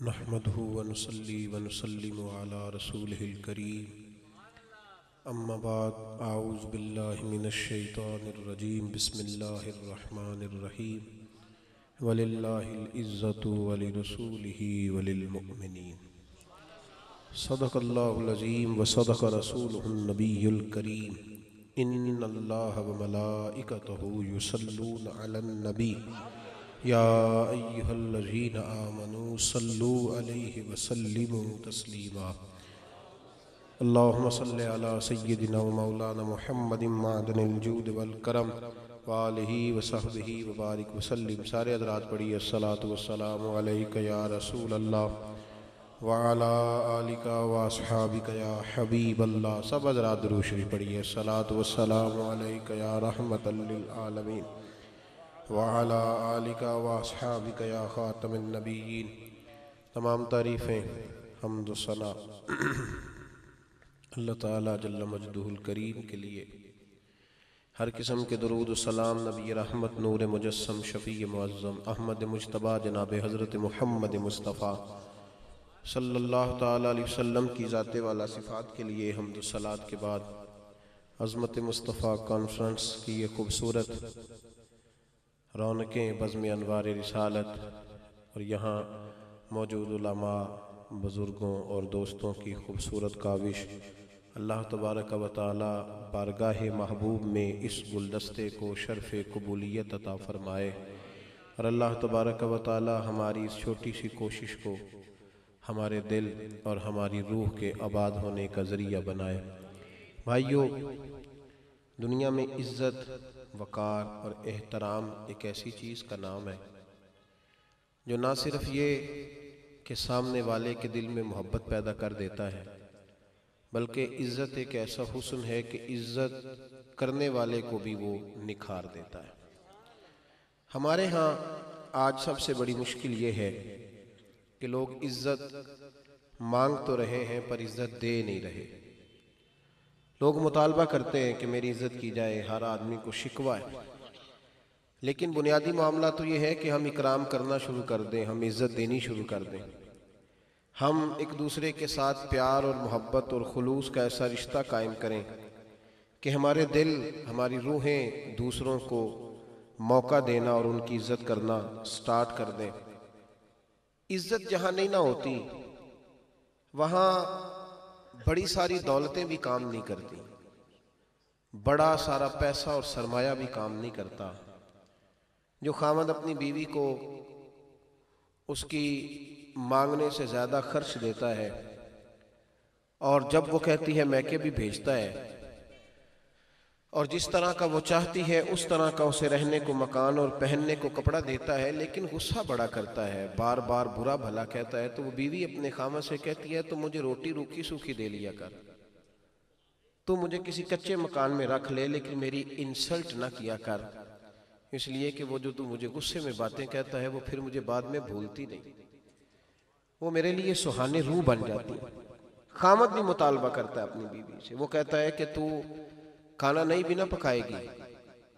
नहमदुहु व नुसल्ली व नुसल्लिमु अला रसूलिहिल करीम। अम्मा बाद, आऊज़ु बिल्लाहि मिनश शैतानिर रजीम। बिस्मिल्लाहिर रहमानिर रहीम। वलिल्लाहिल इज़्ज़तु व लिरसूलिहि व लिल मुअ्मिनीन। सदक़ल्लाहुल अज़ीम व सदक़ रसूलुहुन नबियुल करीम। इन्नल्लाहा व मलाइकतहु युसल्लूना अलन नबी या अय्युहल्लज़ीना आमनू सल्लू अलैहि व सल्लिमू तस्लीमा। अल्लाहुम्मा सल्लि अला सय्यिदिना व मौलाना मुहम्मदिन मादनिल जूद वल करम व आलिहि व सहबिहि व बारिक व सल्लिम। सारे हज़रात पढ़िए अस्सलातु वस्सलामु अलैका या रसूल अल्लाह व अला आलिका व अस्हाबिका या हबीब अल्लाह। सब हज़रात दुरूद शरीफ पढ़िए अस्सलातु वस्सलामु अलैका या रहमतल लिल आलमीन व अला आलिका व अस्हाबिका या खातमुन नबिय्यीन। तमाम तारीफ़ें हम्द व सना अल्लाह ताला जल्ल मजदुहुल करीम के लिए। हर किस्म के दुरूद व सलाम नबी रहमत नूर मुजस्सम शफ़ी मुअज़्ज़म अहमद मुज्तबा जनाब हज़रत मुहम्मद मुस्तफ़ा सल्लल्लाहु ताला अलैहि वसल्लम की ज़ाते वाला सिफ़ात के लिए हम्द व सलात के बाद अज़मत मुस्तफ़ा कॉन्फ्रेंस की ये खूबसूरत रौनकें बज़्म अनवार रिसालत और यहाँ मौजूद उलमा, बुज़ुर्गों और दोस्तों की खूबसूरत काविश अल्लाह तबारक व तआला बारगाह महबूब में इस गुलदस्ते को शर्फ़ कबूलियत अता फ़रमाए और अल्लाह तबारक व तआला हमारी इस छोटी सी कोशिश को हमारे दिल और हमारी रूह के आबाद होने का ज़रिया बनाए। भाइयों, दुनिया में इज़्ज़त, वक़ार और एहतराम एक ऐसी चीज़ का नाम है जो ना सिर्फ़ ये कि सामने वाले के दिल में मोहब्बत पैदा कर देता है, बल्कि इज़्ज़त एक ऐसा हुस्न है कि इज़्ज़त करने वाले को भी वो निखार देता है। हमारे यहाँ आज सबसे बड़ी मुश्किल ये है कि लोग इज़्ज़त मांग तो रहे हैं पर इज़्ज़त दे नहीं रहे। लोग मुतालबा करते हैं कि मेरी इज़्ज़त की जाए, हर आदमी को शिकवा है, लेकिन बुनियादी मामला तो ये है कि हम इकराम करना शुरू कर दें, हम इज़्ज़त देनी शुरू कर दें, हम एक दूसरे के साथ प्यार और मोहब्बत और खुलूस का ऐसा रिश्ता कायम करें कि हमारे दिल, हमारी रूहें दूसरों को मौका देना और उनकी इज़्ज़त करना स्टार्ट कर दें। इज़्ज़त जहाँ नहीं ना होती वहाँ बड़ी सारी दौलतें भी काम नहीं करती, बड़ा सारा पैसा और सरमाया भी काम नहीं करता। जो खामद अपनी बीवी को उसकी मांगने से ज़्यादा खर्च देता है और जब वो कहती है मैके भी भेजता है और जिस तरह का वो चाहती है उस तरह का उसे रहने को मकान और पहनने को कपड़ा देता है, लेकिन गुस्सा बड़ा करता है, बार बार बुरा भला कहता है, तो वो बीवी अपने खामद से कहती है तो मुझे रोटी रूखी सूखी दे लिया कर, तो मुझे किसी कच्चे मकान में रख ले, लेकिन मेरी इंसल्ट ना किया कर, इसलिए कि वो जो तू मुझे गुस्से में बातें कहता है वो फिर मुझे बाद में भूलती नहीं, वो मेरे लिए सुहाने रूह बन जाती है। खामद भी मुतालबा करता है अपनी बीवी से, वो कहता है कि तू खाना नहीं भी ना पकाएगी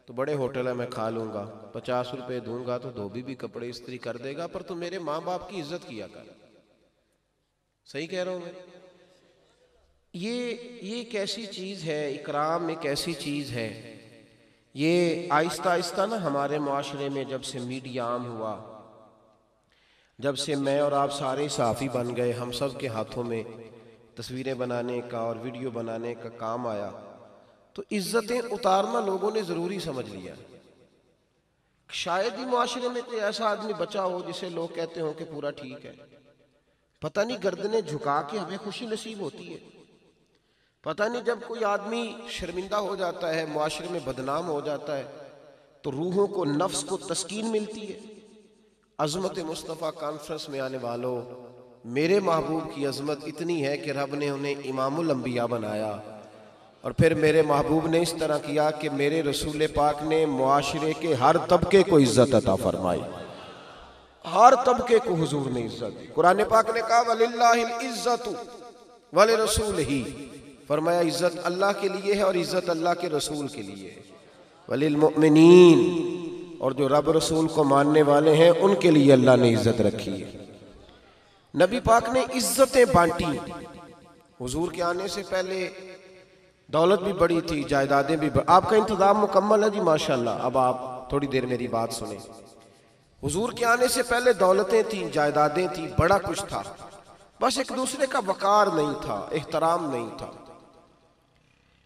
तो बड़े होटल है मैं खा लूंगा, 50 रुपए दूंगा तो धोबी भी कपड़े इस्त्री कर देगा, पर तू मेरे माँ बाप की इज्जत किया कर। सही कह रहा हूं मैं? ये एक ऐसी चीज है, इकराम एक ऐसी चीज है, ये आहिस्ता आहिस्ता ना हमारे माशरे में जब से मीडिया आम हुआ, जब से मैं और आप सारे सहाफ़ी बन गए, हम सब के हाथों में तस्वीरें बनाने का और वीडियो बनाने का काम आया, तो इज्जतें उतारना लोगों ने ज़रूरी समझ लिया। शायद ही मुआशरे में कोई ऐसा आदमी बचा हो जिसे लोग कहते हो कि पूरा ठीक है। पता नहीं गर्दनें झुका के हमें खुशी नसीब होती है, पता नहीं जब कोई आदमी शर्मिंदा हो जाता है, मुआशरे में बदनाम हो जाता है, तो रूहों को, नफ्स को तस्कीन मिलती है। अज़मत मुस्तफ़ा कॉन्फ्रेंस में आने वालों, मेरे महबूब की अज़मत इतनी है कि रब ने उन्हें इमामुल अंबिया बनाया और फिर मेरे महबूब ने इस तरह किया कि मेरे रसूल पाक ने मुआशरे के हर तबके को इज्जत अता फरमाई, हर तबके को हुजूर ने इज्जत दी। कुरान पाक ने कहा वलिल्लाहिल इज्जतु वली रसूलिही, फरमाया इज्जत अल्लाह के लिए है और इज्जत अल्लाह के रसूल के लिए है। वलिल मुमिनीन, और जो रब रसूल को मानने वाले हैं उनके लिए अल्लाह ने इज्जत रखी है। नबी पाक ने इज्जतें बांटी। हुजूर के आने से पहले दौलत भी बड़ी थी, जायदादें भी आपका इंतजाम मुकम्मल है जी माशाल्लाह। अब आप थोड़ी देर मेरी बात सुने। हुजूर के आने से पहले दौलतें थी, जायदादें थी, बड़ा कुछ था, बस एक दूसरे का वकार नहीं था, एहतराम नहीं था।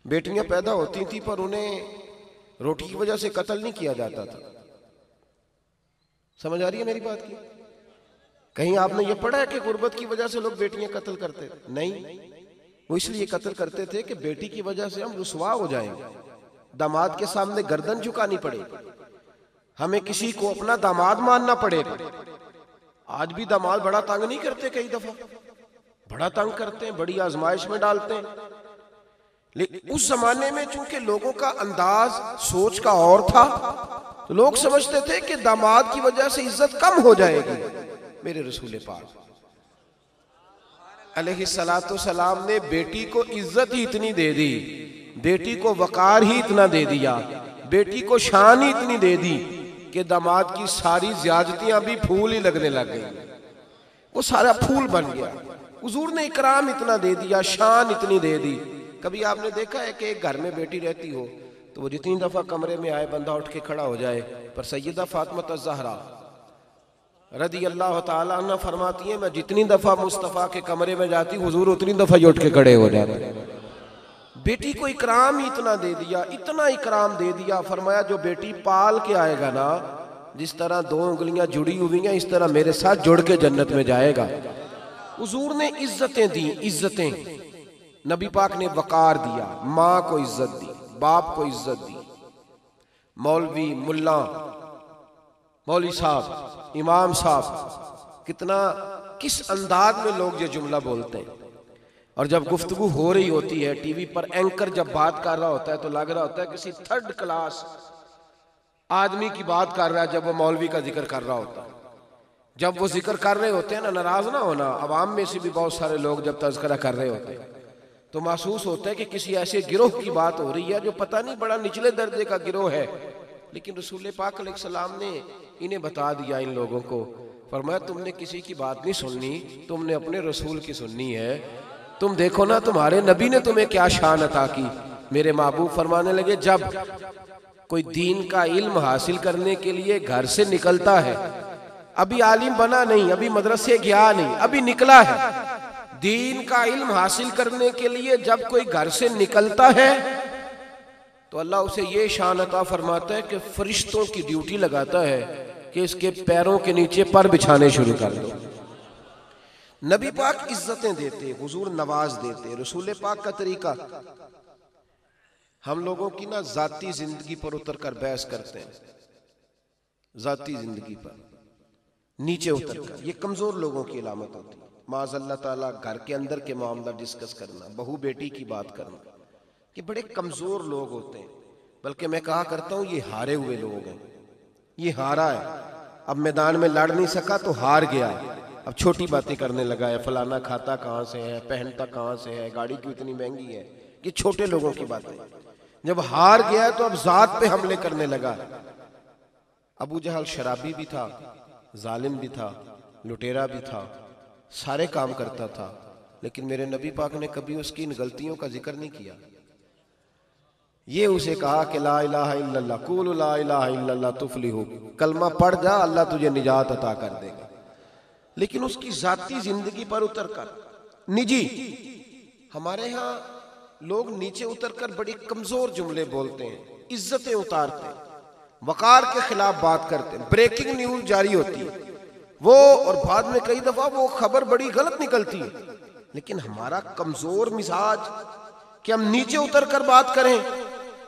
बेटियां पैदा होती थी पर उन्हें रोटी की वजह से कत्ल नहीं किया जाता था। समझ आ रही है मेरी बात की? कहीं आपने ये पढ़ा है कि गुर्बत की वजह से लोग बेटियां कत्ल करते? नहीं, वो इसलिए कत्ल करते थे कि बेटी की वजह से हम रुसवा हो जाएंगे, दामाद के सामने गर्दन झुकानी पड़ेगी, हमें किसी को अपना दामाद मानना पड़ेगा। आज भी दामाद बड़ा तंग नहीं करते? कई दफा बड़ा तंग करते हैं, बड़ी आजमाइश में डालते हैं। लेकिन उस जमाने में चूंकि लोगों का अंदाज सोच का और था, तो लोग समझते थे कि दामाद की वजह से इज्जत कम हो जाएगी। मेरे रसूल पाक अलैहिस्सलातु सलाम ने बेटी को इज्जत ही इतनी दे दी, बेटी को वकार ही इतना दे दिया, बेटी को शान ही इतनी दे दी कि दामाद की सारी ज्यादतियां भी फूल ही लगने लग गई, वो सारा फूल बन गया। हुजूर ने इकराम इतना दे दिया, शान इतनी दे दी। कभी आपने देखा है कि एक घर में बेटी रहती हो तो वो जितनी दफा कमरे में आए बंदा उठ के खड़ा हो जाए, पर सैयदा फातिमा ज़हरा रदी अल्लाह ताला अन्हा फरमाती है, मैं जितनी दफा मुस्तफ़ा के कमरे में जाती हुजूर उतनी दफा ही उठ के खड़े हो जाते। बेटी को इकराम ही इतना दे दिया, इतना इकराम दे दिया, फरमाया जो बेटी पाल के आएगा ना, जिस तरह दो उंगलियां जुड़ी हुई हैं इस तरह मेरे साथ जुड़ के जन्नत में जाएगा। हुजूर ने इज्जतें दी, इज्जतें। नबी पाक ने वकार दिया, माँ को इज्जत दी, बाप को इज्जत दी, मौलवी, मुल्ला, मौली साहब, इमाम साहब, कितना किस अंदाज में लोग ये जुमला बोलते हैं। और जब गुफ्तगू हो रही होती है टीवी पर, एंकर जब बात कर रहा होता है तो लग रहा होता है किसी थर्ड क्लास आदमी की बात कर रहा है, जब वो मौलवी का जिक्र कर रहा होता है। जब वो जिक्र कर रहे होते हैं ना, नाराज ना होना, अवाम में से भी बहुत सारे लोग जब तज़किरा कर रहे होते हैं तो महसूस होता है कि किसी ऐसे गिरोह की बात हो रही है जो पता नहीं बड़ा निचले दर्जे का गिरोह है, लेकिन रसूल पाक अलैहिस्सलाम ने इन्हें बता दिया, इन लोगों को फरमाया तुमने किसी की बात नहीं सुननी, तुमने अपने रसूल की सुननी है। तुम देखो ना तुम्हारे नबी ने तुम्हें क्या शान अता की। मेरे महबूब फरमाने लगे, जब कोई दीन का इल्म हासिल करने के लिए घर से निकलता है, अभी आलिम बना नहीं, अभी मदरसे गया नहीं, अभी निकला है, दीन का इल्म हासिल करने के लिए जब कोई घर से निकलता है तो अल्लाह उसे ये शान अता फरमाता है कि फरिश्तों की ड्यूटी लगाता है कि इसके पैरों के नीचे पर बिछाने शुरू कर दो। नबी पाक इज्जतें देते, हुजूर नवाज देते। रसूल पाक का तरीका, हम लोगों की ना जाती जिंदगी पर उतर कर बहस करते हैं, जाती जिंदगी पर नीचे उतर कर, ये कमजोर लोगों की अलामत होती है। माज़अल्लाह ताला घर के अंदर के मामला डिस्कस करना, बहू बेटी की बात करना, कि बड़े कमजोर लोग होते हैं। बल्कि मैं कहा करता हूं ये हारे हुए लोग हैं, ये हारा है, अब मैदान में लड़ नहीं सका तो हार गया, अब छोटी बातें करने लगा है, फलाना खाता कहाँ से है, पहनता कहाँ से है, गाड़ी क्यों इतनी महंगी है, ये छोटे लोगों की बातें। जब हार गया तो अब जात पे हमले करने लगा। अबू जहल शराबी भी था, जालिम भी था, लुटेरा भी था, सारे काम करता था, लेकिन मेरे नबी पाक ने कभी उसकी इन गलतियों का जिक्र नहीं किया। ये उसे कहा कि ला इलाहा इल्लल्लाह, कुल ला इलाहा इल्लल्लाह तुफलिहु, कलमा पढ़ जा अल्लाह तुझे निजात अता कर देगा। लेकिन उसकी जाती जिंदगी पर उतर कर निजी, हमारे यहाँ लोग नीचे उतर कर बड़ी कमजोर जुमले बोलते हैं, इज्जतें उतारते हैं, वकार के खिलाफ बात करते हैं, ब्रेकिंग न्यूज जारी होती है वो, और बाद में कई दफा वो खबर बड़ी गलत निकलती है। लेकिन हमारा कमजोर मिजाज कि हम नीचे उतर कर बात करें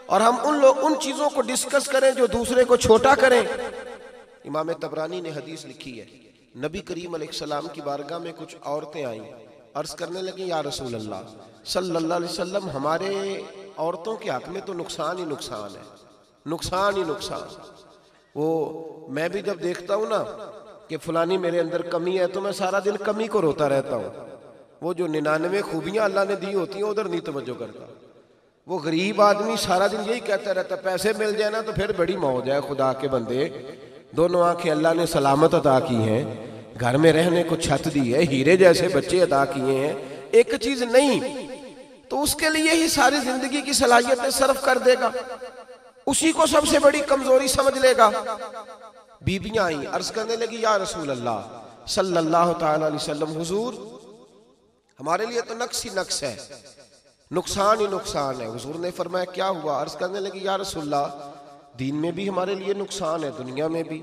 और हम उन चीजों को डिस्कस करें जो दूसरे को छोटा करें। इमाम तबरानी ने हदीस लिखी है, नबी करीम अलैहिस्सलाम की बारगाह में कुछ औरतें आईं, अर्ज करने लगी, या रसूल अल्लाह सल्लल्लाहु अलैहि वसल्लम, हमारे औरतों के हक में तो नुकसान ही नुकसान है, नुकसान ही नुकसान। वो मैं भी जब देखता हूँ ना कि फलानी मेरे अंदर कमी है तो मैं सारा दिन कमी को रोता रहता हूँ। वो जो 99 खूबियां अल्लाह ने दी होती हैं उधर नहीं तवज्जो करता। वो गरीब आदमी सारा दिन यही कहता रहता, पैसे मिल जाए ना तो फिर बड़ी मौज है, खुदा के बंदे दोनों आंखें अल्लाह ने सलामत अता की हैं, घर में रहने को छत दी है, हीरे जैसे बच्चे अदा किए हैं, एक चीज नहीं तो उसके लिए ही सारी जिंदगी की सलाहियतें सर्फ कर देगा, उसी को सबसे बड़ी कमजोरी समझ लेगा। बीबियां आई, अर्ज करने लगी या रसूल अल्लाह सल्लल्लाहु ताला अलैहि वसल्लम, हुजूर हमारे लिए तो नक्स ही नक्स है, नुकसान ही नुकसान है। हुजूर ने फरमाया क्या हुआ? अर्ज करने लगी या रसूलल्लाह, दीन में भी हमारे लिए नुकसान है, दुनिया में भी।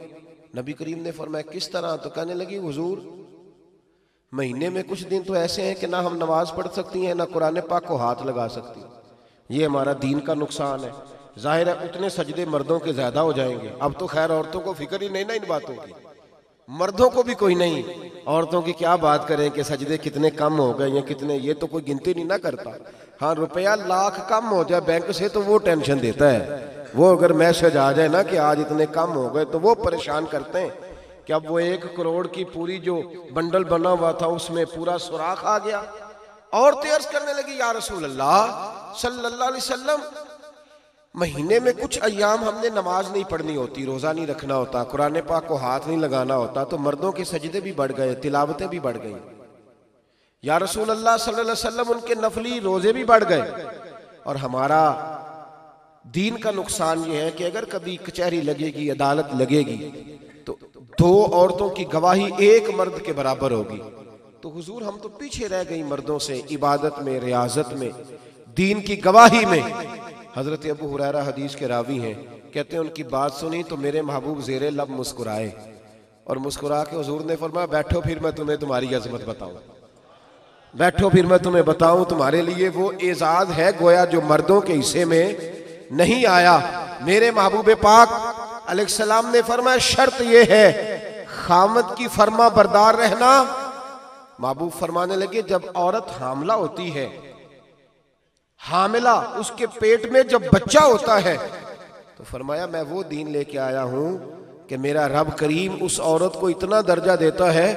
नबी करीम ने फरमाया किस तरह? तो कहने लगी हुजूर महीने में कुछ दिन तो ऐसे हैं कि ना हम नमाज पढ़ सकती हैं, ना कुरान पाक को हाथ लगा सकती, ये हमारा दीन का नुकसान है। जाहिर है उतने सजदे मर्दों के ज्यादा हो जाएंगे। अब तो खैर औरतों को फिक्र ही नहीं ना इन बातों की, मर्दों को भी कोई नहीं, औरतों की क्या बात करें कि सजदे कितने कम हो गए या कितने, ये तो कोई गिनती नहीं ना करता। हाँ, रुपया लाख कम हो जाए बैंक से तो वो टेंशन देता है, वो अगर मैसेज आ जाए ना कि आज इतने कम हो गए तो वो परेशान करते हैं कि अब वो 1 करोड़ की पूरी जो बंडल बना हुआ था उसमें पूरा सुराख आ गया। औरतें अर्ज करने लगी या रसूल अल्लाह सल्लल्लाहु अलैहि वसल्लम, महीने में कुछ अय्याम हमने नमाज नहीं पढ़नी होती, रोजा नहीं रखना होता, कुरान पाक को हाथ नहीं लगाना होता, तो मर्दों के सजदे भी बढ़ गए, तिलावतें भी बढ़ गई। या रसूल अल्लाह सल्लल्लाहु अलैहि वसल्लम उनके नफली रोजे भी बढ़ गए। और हमारा दीन का नुकसान यह है कि अगर कभी कचहरी लगेगी, अदालत लगेगी तो 2 औरतों की गवाही 1 मर्द के बराबर होगी। तो हुजूर हम तो पीछे रह गई मर्दों से, इबादत में, रियाजत में, दीन की गवाही में। हजरत अबू हुरैरा हदीस के रावी हैं, कहते हैं उनकी बात सुनी तो मेरे महबूब ज़ेरे लब मुस्कुराए और मुस्कुरा के हुजूर ने फरमाया बैठो फिर मैं तुम्हें तुम्हारी अजमत बताऊं, बैठो फिर मैं तुम्हें बताऊं तुम्हारे लिए वो एजाज है गोया जो मर्दों के हिस्से में नहीं आया। मेरे महबूब पाक अलैहिस्सलाम ने फरमाया शर्त यह है खामद की फर्मा बरदार रहना। महबूब फरमाने लगे जब औरत हामला होती है, हामिला उसके पेट में जब बच्चा होता है, तो फरमाया मैं वो दीन लेके आया हूं कि मेरा रब करीम उस औरत को इतना दर्जा देता है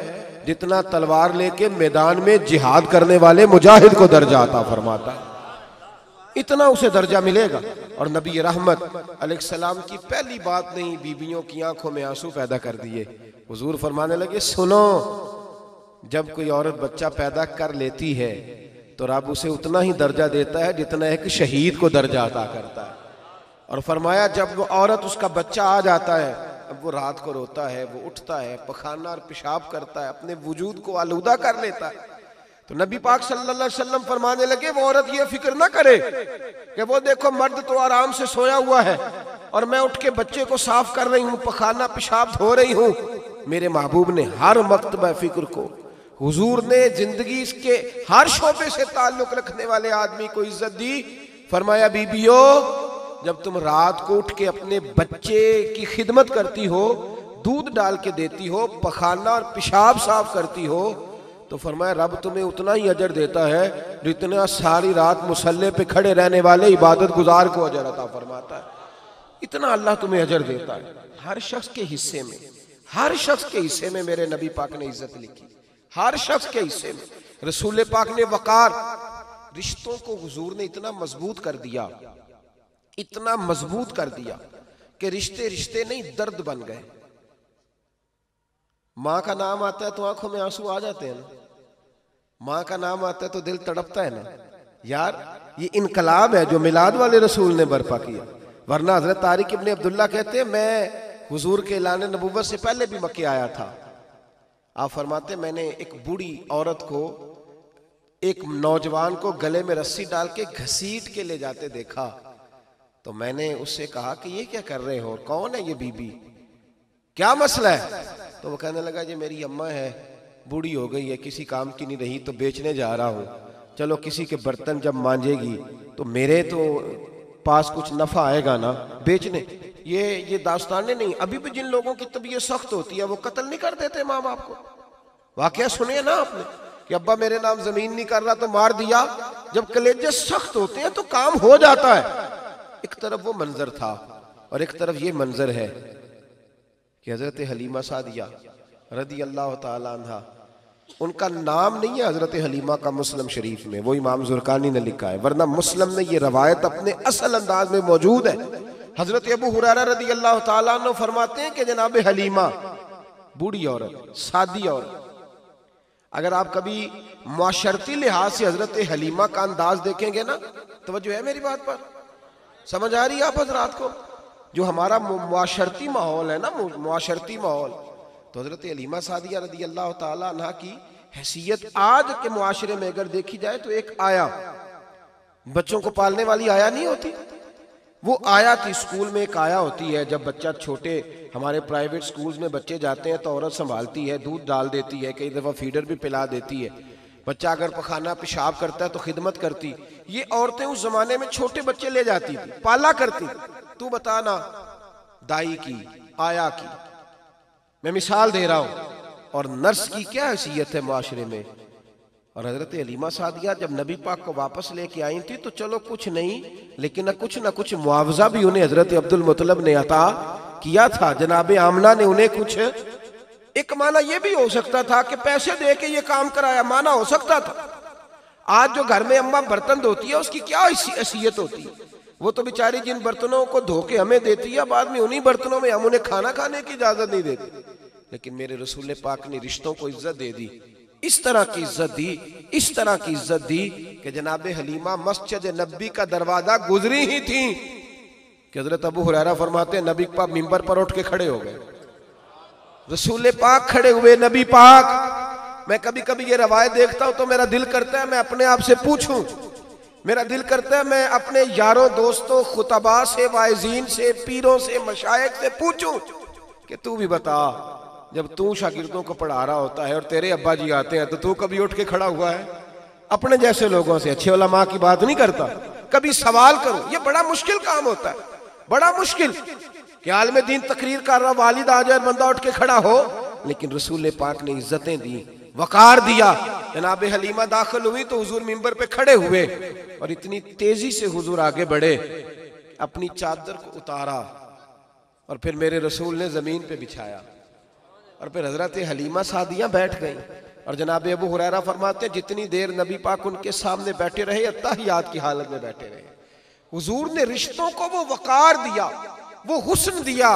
जितना तलवार लेके मैदान में जिहाद करने वाले मुजाहिद को दर्जा आता फरमाता, इतना उसे दर्जा मिलेगा। और नबी रहमत अलैहिस्सलाम की पहली बात नहीं, बीबियों की आंखों में आंसू पैदा कर दिए। हुजूर फरमाने लगे सुनो, जब कोई औरत बच्चा पैदा कर लेती है तो रब उसे उतना ही दर्जा देता है जितना एक शहीद को दर्जा अता करता है। और फरमाया जब वो औरत उसका बच्चा आ जाता है, अब वो रात को रोता है, वो उठता है, पखाना और पेशाब करता है, अपने वजूद को आलूदा कर लेता है, तो नबी पाक सल्लल्लाहु अलैहि वसल्लम फरमाने लगे वो औरत ये फिक्र ना करे कि वो देखो मर्द तो आराम से सोया हुआ है और मैं उठ के बच्चे को साफ कर रही हूँ, पखाना पेशाब धो रही हूँ। मेरे महबूब ने हर मकतबा फिक्र को, हुजूर ने जिंदगी के हर शोबे से ताल्लुक रखने वाले आदमी को इज्जत दी। फरमाया बीबियो जब तुम रात को उठ के अपने बच्चे की खिदमत करती हो, दूध डाल के देती हो, पखाना और पेशाब साफ करती हो, तो फरमाया रब तुम्हें उतना ही अजर देता है जितना सारी रात मुसल्ले पे खड़े रहने वाले इबादत गुजार को अजर अता फरमाता है। इतना अल्लाह तुम्हें अजर देता है। हर शख्स के हिस्से में, हर शख्स के हिस्से में मेरे नबी पाक ने इज्जत लिखी, हर शख्स के हिस्से में। रसूल पाक ने वकार, रिश्तों को हुजूर ने इतना मजबूत कर दिया, इतना मजबूत कर दिया कि रिश्ते रिश्ते नहीं दर्द बन गए। माँ का नाम आता है तो आंखों में आंसू आ जाते हैं ना, माँ का नाम आता है तो दिल तड़पता है ना यार। ये इनकलाब है जो मिलाद वाले रसूल ने बर्पा किया। वरना हजरत तारिक इब्ने अब्दुल्ला कहते हैं मैं हुजूर के ऐलान नबुव्वत से पहले भी मक्के आया था। आप फरमाते मैंने एक बूढ़ी औरत को, एक नौजवान को गले में रस्सी डाल के घसीट के ले जाते देखा, तो मैंने उससे कहा कि ये क्या कर रहे हो, कौन है ये बीबी, क्या मसला है? तो वो कहने लगा ये मेरी अम्मा है, बूढ़ी हो गई है, किसी काम की नहीं रही तो बेचने जा रहा हूँ, चलो किसी के बर्तन जब मांजेगी तो मेरे तो पास कुछ नफा आएगा ना बेचने। ये दास्तानें नहीं। अभी भी जिन लोगों की तबीयत सख्त होती है वो कत्ल नहीं कर देते माँ बाप को। वाकया सुनिए ना आपने कि अब्बा मेरे नाम जमीन नहीं कर रहा तो मार दिया। जब कलेजे सख्त होते हैं तो काम हो जाता है। एक तरफ वो मंजर था और एक तरफ ये मंजर है कि हजरत हलीमा सादिया रदी अल्लाह ताला अन्हा, उनका नाम नहीं है हजरत हलीमा का मुस्लिम शरीफ में, वो इमाम जुरकानी ने लिखा है, वरना मुस्लिम में ये रवायत अपने असल अंदाज में मौजूद है। हजरत अबू हुरैरा रदी अल्लाह ताला अन्हु फरमाते हैं कि जनाब हलीमा बूढ़ी औरत, सादी औरत। अगर आप कभी मुआशरती लिहाज से हजरत हलीमा का अंदाज देखेंगे ना, तवज्जो है मेरी बात पर, समझ आ रही है आप हजरात को? जो हमारा मुआशरती माहौल है ना, मुआशरती माहौल, तो हजरत हलीमा सादिया रदी अल्लाह ताला अन्हा की हैसियत आज के मुआशरे में अगर देखी जाए तो एक आया, बच्चों को पालने वाली आया नहीं होती, वो आया थी। स्कूल में एक आया होती है, जब बच्चा छोटे हमारे प्राइवेट स्कूल्स में बच्चे जाते हैं तो औरत संभालती है, दूध डाल देती है, कई दफ़ा फीडर भी पिला देती है। बच्चा अगर पखाना पेशाब करता है तो खिदमत करती। ये औरतें उस जमाने में छोटे बच्चे ले जाती थी, पाला करती। तू बता ना, दाई की, आया की, मैं मिसाल दे रहा हूं। और नर्स की क्या हैसियत है माशरे में। और हजरत हलीमा सादिया जब नबी पाक को वापस लेके आई थी तो चलो कुछ नहीं, लेकिन ना कुछ मुआवजा भी उन्हें हजरत अब्दुल मुत्तलिब ने अता किया था। जनाब आमना ने उन्हें कुछ, एक माना यह भी हो सकता था कि पैसे दे के ये काम कराया, माना हो सकता था। आज जो घर में अम्मा बर्तन धोती है उसकी क्या हैसियत होती है? वो तो बेचारी जिन बर्तनों को धो के हमें देती है, बाद में उन्हीं बर्तनों में हम उन्हें खाना खाने की इजाजत नहीं देते। लेकिन मेरे रसूल पाक ने रिश्तों को इज्जत दे दी, इस तरह की इज्जत दी, इस तरह की इज्जत दी कि जनाब हलीमा मस्जिद नबी का दरवाजा गुजरी ही थी कि हजरत अबू हुरैरा फरमाते हैं नबी पाक मिंबर पर उठ के खड़े हो गए। रसूल पाक खड़े हुए, नबी पाक। मैं कभी कभी ये रवायत देखता हूं तो मेरा दिल करता है मैं अपने आप से पूछूं, मेरा दिल करता है मैं अपने यारों दोस्तों खुतबा से, वाइजीन से, पीरों से, मशाइख से पूछूं कि तू भी बता, जब तू शागिर्दों को पढ़ा रहा होता है और तेरे अब्बा जी आते हैं तो तू कभी उठ के खड़ा हुआ है? अपने जैसे लोगों से, अच्छे उलमा की बात नहीं करता, कभी सवाल करो। ये बड़ा मुश्किल काम होता है, बड़ा मुश्किल कि आलिम दीन तकरीर कर रहा, वालिद आ जाए, बंदा उठ के खड़ा हो। लेकिन रसूल पाक ने इज्जतें दी, वकार दिया। जनाब हलीमा दाखिल हुई तो हुजूर मिंबर पे खड़े हुए और इतनी तेजी से हुजूर आगे बढ़े, अपनी चादर को उतारा और फिर मेरे रसूल ने जमीन पे बिछाया और फिर हजरत हलीमा सादिया बैठ गई। और जनाब अबू हुरैरा फरमाते हैं जितनी देर नबी पाक उनके सामने बैठे रहे, अत्तहियात की हालत में बैठे रहे। हुजूर ने रिश्तों को वो वकार दिया, वो हुस्न दिया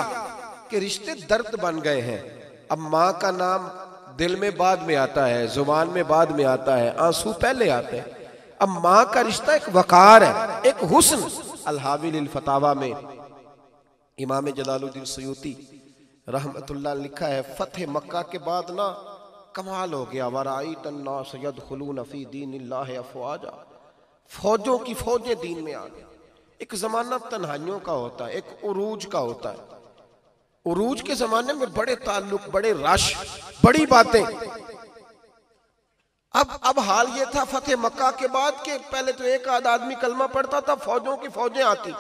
कि रिश्ते दर्द बन गए हैं। अब माँ का नाम दिल में बाद में आता है, जुबान में बाद में आता है, आंसू पहले आते हैं। अब माँ का रिश्ता एक वकार है, एक हुस्न। अल-हावी लिल फतावा में इमाम जलालुद्दीन सयूती रहमतुल्लाह लिखा है, फतेह मक्का के बाद ना कमाल हो गया, वराईत अन्नास यदखुलून फी दीनिल्लाहि अफवाजा, फौजों की फौजें दीन में आ गई। एक जमाना तन्हाइयों का होता है, एक उरूज का होता है। उरूज के जमाने में बड़े ताल्लुक, बड़े रश, बड़ी बातें। अब हाल ये था फतेह मक्का के बाद के पहले तो एक आध आदमी कलमा पढ़ता था, फौजों की फौजें आती।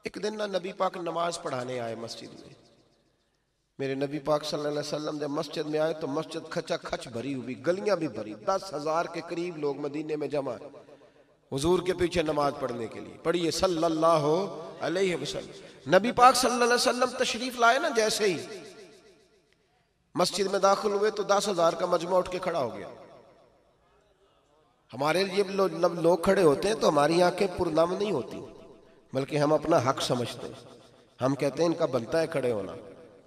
एक दिन ना नबी पाक नमाज पढ़ाने आए मस्जिद में। मेरे नबी पाक सल्लल्लाहु अलैहि वसल्लम जब मस्जिद में आए तो मस्जिद खचा खच भरी हुई, गलियां भी भरी, 10,000 के करीब लोग मदीने में जमा हुजूर के पीछे नमाज पढ़ने के लिए। पढ़िए सल्लल्लाहु अलैहि वसल्लम। नबी पाक सल्लल्लाहु अलैहि वसल्लम तशरीफ लाए ना, जैसे ही मस्जिद में दाखिल हुए तो 10,000 का मजमा उठ के खड़ा हो गया। हमारे लिए लोग खड़े होते हैं तो हमारी आंखें पुरनाम नहीं होती, बल्कि हम अपना हक समझते हैं। हम कहते हैं इनका बनता है खड़े होना।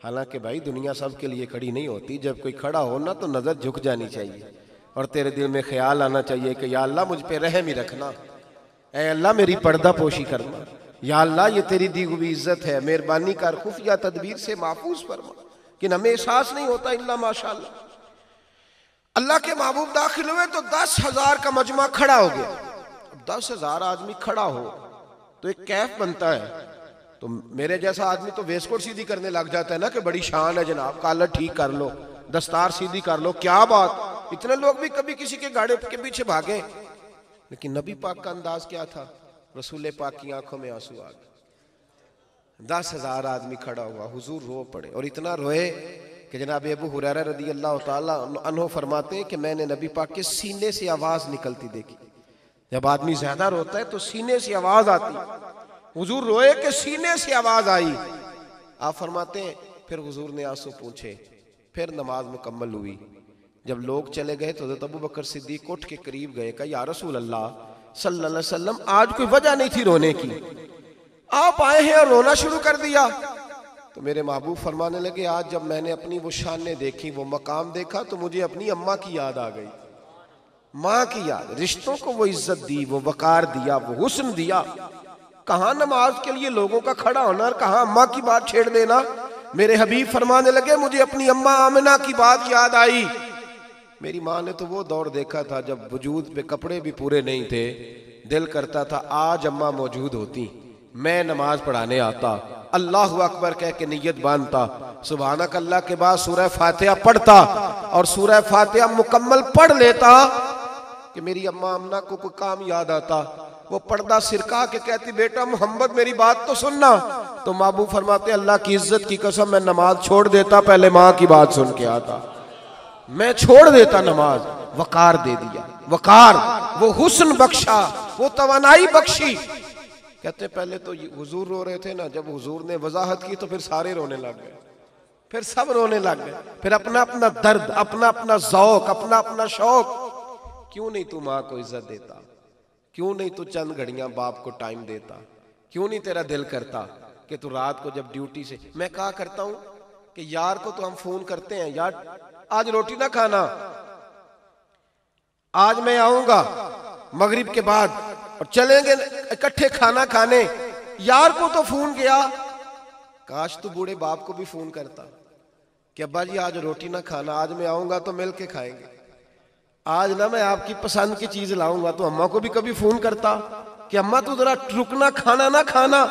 हालांकि भाई दुनिया सब के लिए खड़ी नहीं होती। जब कोई खड़ा हो ना तो नजर झुक जानी चाहिए और तेरे दिल में ख्याल आना चाहिए कि या अल्लाह मुझ पे रहम ही रखना, ऐ अल्लाह मेरी पर्दा पोशी करना, या अल्लाह ये तेरी दी हुई इज्जत है, मेहरबानी कर, खुफिया तदबीर से महफूज फरमा। कि हमें एहसास नहीं होता इल्ला माशाअल्लाह। अल्लाह के महबूब दाखिल हुए तो 10,000 का मजमा खड़ा हो गया। 10,000 आदमी खड़ा हो तो एक कैफ बनता है। तो मेरे जैसा आदमी तो वेस्टकोट सीधी करने लग जाता है ना कि बड़ी शान है जनाब, कॉलर ठीक कर लो, दस्तार सीधी कर लो, क्या बात। इतने लोग भी कभी किसी के गाड़े के पीछे भागे। लेकिन नबी पाक का अंदाज क्या था? रसूल पाक की आंखों में आंसू आ गए। 10,000 आदमी खड़ा हुआ, हुजूर रो पड़े और इतना रोए कि जनाब अबू हुरैरा रदी अल्लाह ताला अन्हु फरमाते हैं कि मैंने नबी पाक के सीने से आवाज निकलती देखी। जब आदमी ज्यादा रोता है तो सीने से आवाज आती। हुजूर रोए कि सीने से आवाज आई। आप फरमाते हैं फिर हुजूर ने आंसू पूछे, फिर नमाज मुकम्मल हुई। जब लोग चले गए तो हज़रत अबू बकर सिद्दीक उठ के करीब गए, कहा या रसूल अल्लाह सल्लल्लाहु अलैहि वसल्लम आज कोई वजह नहीं थी रोने की, आप आए हैं और रोना शुरू कर दिया। तो मेरे महबूब फरमाने लगे आज जब मैंने अपनी वो शानें देखी, वो मकाम देखा, तो मुझे अपनी अम्मा की याद आ गई, माँ की याद। रिश्तों को वो इज्जत दी, वो वकार दिया, वो हुस्न दिया। कहाँ नमाज के लिए लोगों का खड़ा होना और कहाँ अम्मा की बात छेड़ देना। मेरे हबीब फरमाने लगे मुझे अपनी अम्मा आमिना की बात याद आई। मेरी माँ ने तो वो दौर देखा था जब वजूद पे कपड़े भी पूरे नहीं थे, दिल करता था आज अम्मा मौजूद होती, मैं नमाज पढ़ाने आता, अल्लाहु अकबर कह के नियत बांधता, सुभानक अल्लाह के बाद सूरह फातिहा पढ़ता और सूरह फातिहा मुकम्मल पढ़ लेता कि मेरी अम्मा अम्ना को कोई काम याद आता, वो पर्दा सिरका के कहती बेटा मोहम्मद मेरी बात तो सुनना। तो महबूब फरमाते अल्लाह की इज्जत की कसम मैं नमाज छोड़ देता, पहले माँ की बात सुन के आता, मैं छोड़ देता नमाज। वकार दे दिया, वकार, वो हुस्न बख्शा, वो तवानाई बख्शी। कहते पहले तो हुजूर रो रहे थे ना, जब हुजूर ने वजाहत की तो फिर सारे रोने लग गए, फिर सब रोने लग गए, फिर अपना अपना दर्द, अपना अपना ज़ौक़, अपना अपना शौक। क्यों नहीं तू माँ को इज्जत देता, क्यों नहीं तू चंद घड़ियां बाप को टाइम देता, क्यों नहीं तेरा दिल करता कि तू रात को जब ड्यूटी से, मैं कहा करता हूं कि यार को तो हम फोन करते हैं, यार आज रोटी ना खाना, आज मैं आऊंगा मगरिब के बाद और चलेंगे इकट्ठे खाना खाने। यार को तो फोन किया, काश तू बूढ़े बाप को भी फोन करता कि अब्बा जी आज रोटी ना खाना, आज मैं आऊंगा तो मिल के खाएंगे, आज ना मैं आपकी पसंद की चीज लाऊंगा। तो अम्मा को भी कभी फोन करता कि अम्मा तू जरा रुकना, खाना ना खाना।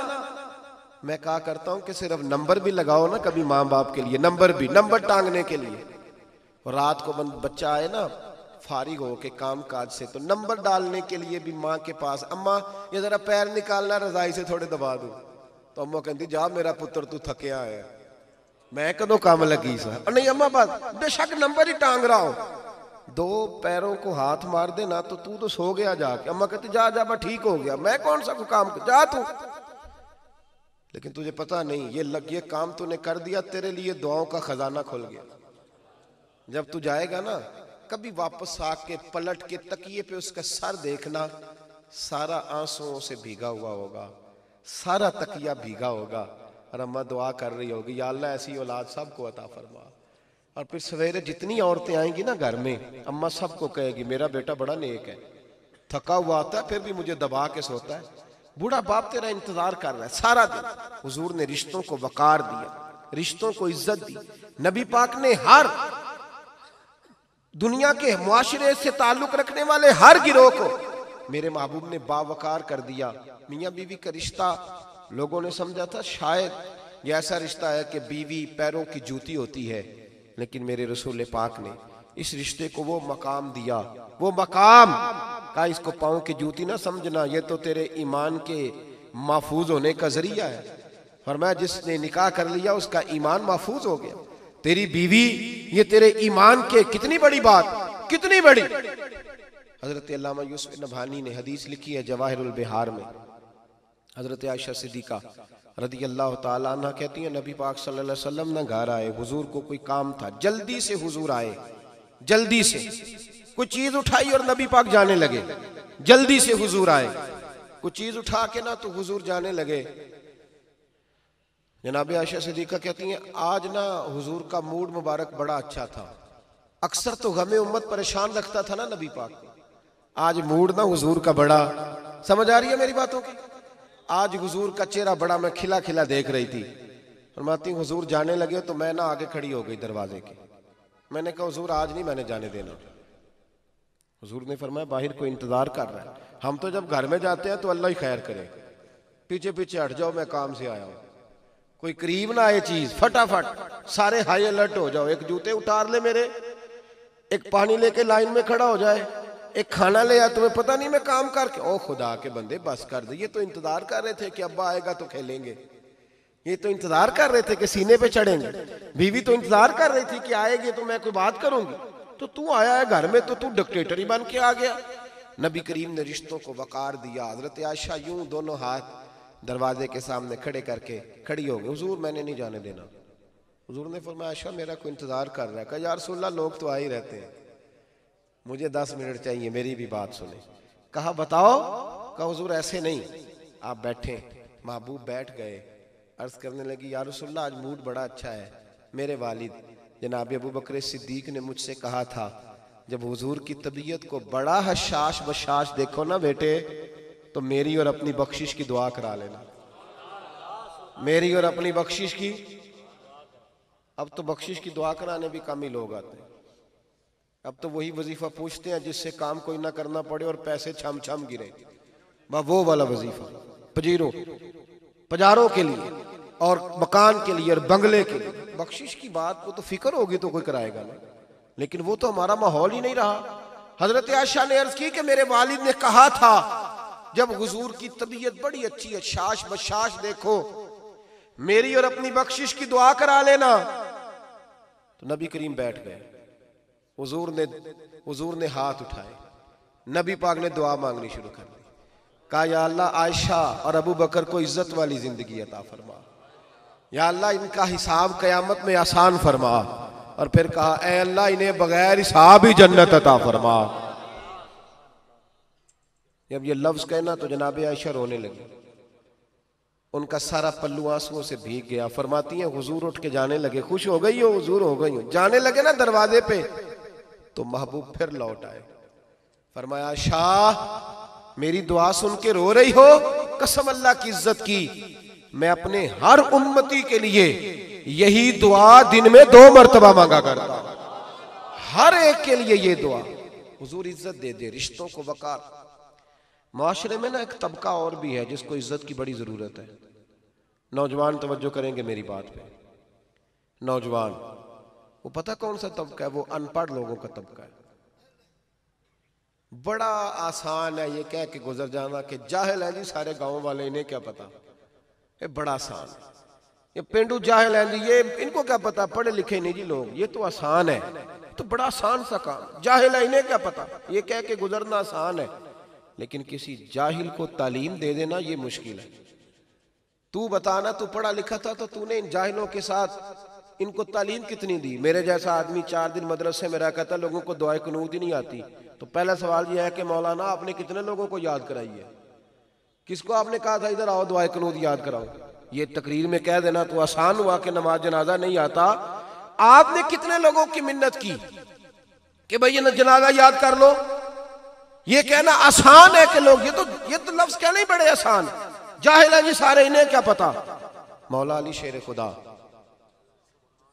मैं कहा करता हूं कि सिर्फ नंबर भी लगाओ ना कभी माँ बाप के लिए, नंबर भी, नंबर टांगने के लिए। और रात को बच्चा आए ना फारिग हो के काम काज से, तो नंबर डालने के लिए भी माँ के पास, अम्मा ये जरा पैर निकालना रजाई से थोड़े दबा दूं। तो अम्मा कहती जा मेरा पुत्र तू थकिया है, मैं कदों काम लगी सा। नहीं अम्मा बस बेशक नंबर ही टांग रहा हूं, दो पैरों को हाथ मार देना तो तू तो सो गया जाके। अम्मा कहती जा जा बा ठीक हो गया, मैं कौन सा को काम कर, जा तू। लेकिन तुझे पता नहीं ये काम तूने कर दिया, तेरे लिए दुआओं का खजाना खुल गया। जब तू जाएगा ना कभी वापस आके पलट के तकिए पे उसका सर देखना, सारा आंसुओं से भीगा हुआ होगा, सारा तकिया भीगा होगा और अम्मा दुआ कर रही होगी या अल्लाह ऐसी औलाद सबको अता फरमा। और फिर सवेरे जितनी औरतें आएंगी ना घर में, अम्मा सबको कहेगी मेरा बेटा बड़ा नेक है, थका हुआ आता है फिर भी मुझे दबा के सोता है, बूढ़ा बाप तेरा इंतजार कर रहा है सारा दिन। हुजूर ने रिश्तों को वकार दिया, रिश्तों को इज्जत दी। नबी पाक ने हर दुनिया के मुआशरे से ताल्लुक रखने वाले हर गिरोह को मेरे महबूब ने बावकार कर दिया। मियाँ बीवी का रिश्ता लोगों ने समझा था शायद ये ऐसा रिश्ता है कि बीवी पैरों की जूती होती है, लेकिन मेरे रसूल पाक ने इस रिश्ते को वो मकाम दिया, वो मकाम का इसको पाँव की जूती ना समझना, ये तो तेरे ईमान के महफूज होने का जरिया है। फरमाया जिसने निकाह कर लिया उसका ईमान महफूज हो गया। तेरी बीवी ये तेरे ईमान के, कितनी बड़ी बात, कितनी बड़ी। हजरत अल्लामा यूसुफ नभानी ने हदीस लिखी है जवाहिरुल बिहार में, हजरत आयशा सिद्दीका रदी अल्लाह ताला अन्हा कहती है नबी पाक सल्लल्लाहु अलैहि वसल्लम ना घर आए, हुजूर को कोई काम था, जल्दी से हुजूर आए, जल्दी से कोई चीज उठाई और नबी पाक जाने लगे, जल्दी से हुजूर आए, कोई चीज उठा के ना तो हुजूर जाने लगे। जनाब आयशा सिद्दीका कहती हैं आज ना हुजूर का मूड मुबारक बड़ा अच्छा था, अक्सर तो गमे उम्मत परेशान रखता था ना नबी पाक को, आज मूड ना हुजूर का बड़ा, समझ आ रही है मेरी बातों की, आज हुजूर का चेहरा बड़ा मैं खिला खिला देख रही थी। फरमाती हुजूर जाने लगे तो मैं ना आगे खड़ी हो गई दरवाजे के, मैंने कहा हुजूर आज नहीं मैंने जाने देना। हुजूर ने फरमाया बाहर कोई इंतजार कर रहा है, हम तो जब घर में जाते हैं तो अल्लाह ही खैर करे, पीछे पीछे हट जाओ मैं काम से आया हूं, कोई करीब ना आए चीज, फटाफट सारे हाई अलर्ट हो जाओ, एक जूते उतार ले मेरे, एक पानी लेके लाइन में खड़ा हो जाए, एक खाना ले आ, तुम्हें पता नहीं मैं काम करके, ओ खुदा के बंदे बस कर दे, ये तो इंतजार कर रहे थे कि अब्बा आएगा तो खेलेंगे, ये तो इंतजार कर रहे थे कि सीने पे चढ़ेंगे, बीवी तो इंतजार कर रही थी कि आएगी तो मैं कोई बात करूंगी, तो तू आया है घर में तो तू डिक्टेटर ही बन के आ गया। नबी करीम ने रिश्तों को वकार दिया। हजरत आयशा यूं दोनों हाथ दरवाजे के सामने खड़े करके खड़ी हो गई, हुजूर मैंने नहीं जाने देना। हुजूर ने फरमाया आयशा मेरा कोई इंतजार कर रहा है। कहा या रसूल अल्लाह लोग तो आ ही रहते हैं, मुझे 10 मिनट चाहिए, मेरी भी बात सुने। कहा बताओ। कहा हुजूर ऐसे नहीं, आप बैठे। महबूब बैठ गए, अर्ज करने लगी, या रसूलल्लाह आज मूड बड़ा अच्छा है। मेरे वालिद जनाब अबू बकर सिद्दीक ने मुझसे कहा था, जब हुजूर की तबीयत को बड़ा हशाश बशाश देखो ना बेटे, तो मेरी और अपनी बख्शिश की दुआ करा लेना, मेरी और अपनी बख्शिश की। अब तो बख्शिश की दुआ कराने भी कम ही लोग आते हैं। अब तो वही वजीफा पूछते हैं जिससे काम कोई ना करना पड़े और पैसे छम छम गिरे, वो वाला वजीफा पजारों के लिए और मकान के लिए और बंगले के लिए। बख्शिश की बात को तो फिक्र होगी तो कोई कराएगा ना, लेकिन वो तो हमारा माहौल ही नहीं रहा। हजरत आयशा ने अर्ज की कि मेरे वालिद ने कहा था, जब हुजूर की तबीयत बड़ी अच्छी है, शाश बशाश देखो, मेरी और अपनी बख्शिश की दुआ करा लेना। तो नबी करीम बैठ गए। हुजूर ने हाथ उठाए, नबी पाक ने दुआ मांगनी शुरू कर दी। कहा, या अल्लाह आयशा और अबू बकर को इज्जत वाली जिंदगी अता फरमा, या अल्लाह इनका हिसाब कयामत में आसान फरमा। और फिर कहा, ऐ अल्लाह इन्हें बगैर हिसाब ही जन्नत अता फरमा। जब ये लफ्ज कहना तो जनाब आयशा रोने लगी, उनका सारा पल्लू आंसुओं से भीग गया। फरमाती हैं, हुजूर उठ के जाने लगे, खुश हो गई हो हुजूर, हो गई हो। जाने लगे ना दरवाजे पे, तो महबूब फिर लौट आए। फरमाया, शाह मेरी दुआ सुन के रो रही हो? कसम अल्लाह की इज्जत की, मैं अपने हर उम्मती के लिए यही दुआ दिन में 2 मरतबा मांगा करता, हर एक के लिए ये दुआ। हुजूर इज्जत दे दे, रिश्तों को वकार। माशरे में ना एक तबका और भी है जिसको इज्जत की बड़ी जरूरत है। नौजवान तवज्जो करेंगे मेरी बात पे। नौजवान, वो पता कौन सा तबका है? वो अनपढ़ लोगों का तबका है। बड़ा आसान है ये कह के गुजर जाना कि जाहिल है जी सारे गांव वाले, इन्हें क्या पता। ये बड़ा आसान है। ये पेंडू जाहिल है जी, ये इनको क्या पता, पढ़े लिखे नहीं जी लोग, ये तो आसान है। तो बड़ा आसान सा काम, जाहिल है इन्हें क्या पता, ये कह के गुजरना आसान है। लेकिन किसी जाहिल को तालीम दे देना ये मुश्किल है। तू बताना, तू पढ़ा लिखा था तो तूने इन जाहिलों के साथ इनको तालीम कितनी दी? मेरे जैसा आदमी 4 दिन मदरसे में रह था, लोगों को दुआए कुनूत ही नहीं आती। तो पहला सवाल यह है कि मौलाना आपने कितने लोगों को याद कराई है? किसको आपने कहा था इधर आओ दुआए कुनूत याद कराओ? ये तकरीर में कह देना तो आसान हुआ कि नमाज जनाजा नहीं आता। आपने कितने लोगों की मिन्नत की कि भाई ये जनाजा याद कर लो? ये कहना आसान है कि लोग ये तो लफ्ज कहने ही बड़े आसान। जाहिल है जी सारे, इन्हें क्या पता। मौला अली शेर खुदा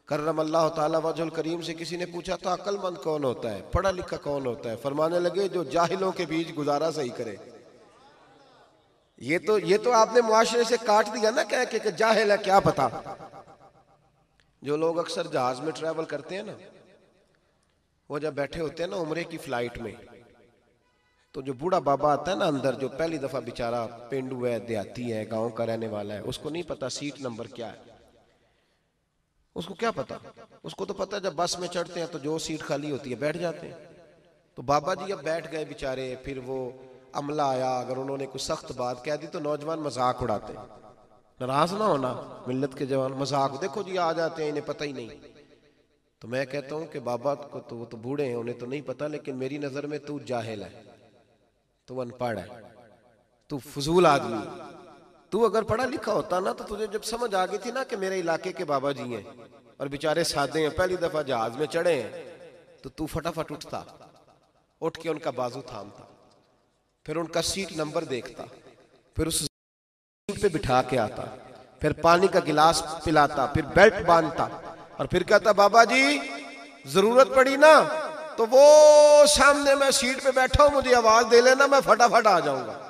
करम अल्लाह ताला वजहुल करीम से किसी ने पूछा था, अक्लमंद कौन होता है, पढ़ा लिखा कौन होता है? फरमाने लगे, जो जाहिलों के बीच गुजारा सही करे। ये तो आपने मुआशरे से काट दिया ना कह के जाहिल है, क्या पता। जो लोग अक्सर जहाज में ट्रैवल करते हैं ना, वो जब बैठे होते हैं ना उम्रे की फ्लाइट में, तो जो बूढ़ा बाबा आता है ना अंदर, जो पहली दफा बेचारा पेंडू है, देहाती है, गांव का रहने वाला है, उसको नहीं पता सीट नंबर क्या है। उसको क्या पता? उसको तो पता है जब बस में चढ़ते हैं तो जो सीट खाली होती है बैठ जाते हैं। तो बाबा जी अब बैठ गए बेचारे, फिर वो अमला आया, अगर उन्होंने कुछ सख्त बात कह दी तो नौजवान मजाक उड़ाते। नाराज ना होना, मिल्लत के जवान मजाक, देखो जी आ जाते हैं, इन्हें पता ही नहीं। तो मैं कहता हूं कि बाबा को तो वो तो बूढ़े हैं, उन्हें तो नहीं पता, लेकिन मेरी नजर में तू जाहिल है, तू अनपढ़ है, तू फजूल आदमी। तू अगर पढ़ा लिखा होता ना तो तुझे जब समझ आ गई थी ना कि मेरे इलाके के बाबा जी हैं और बेचारे सादे हैं, पहली दफा जहाज में चढ़े हैं, तो तू फटाफट उठता, उठ के उनका बाजू थामता, फिर उनका सीट नंबर देखता, फिर उस सीट पे बिठा के आता, फिर पानी का गिलास पिलाता, फिर बेल्ट बांधता, और फिर कहता, बाबा जी जरूरत पड़ी ना तो वो सामने मैं सीट पे बैठा हूं, मुझे आवाज दे लेना, मैं फटाफट आ जाऊंगा।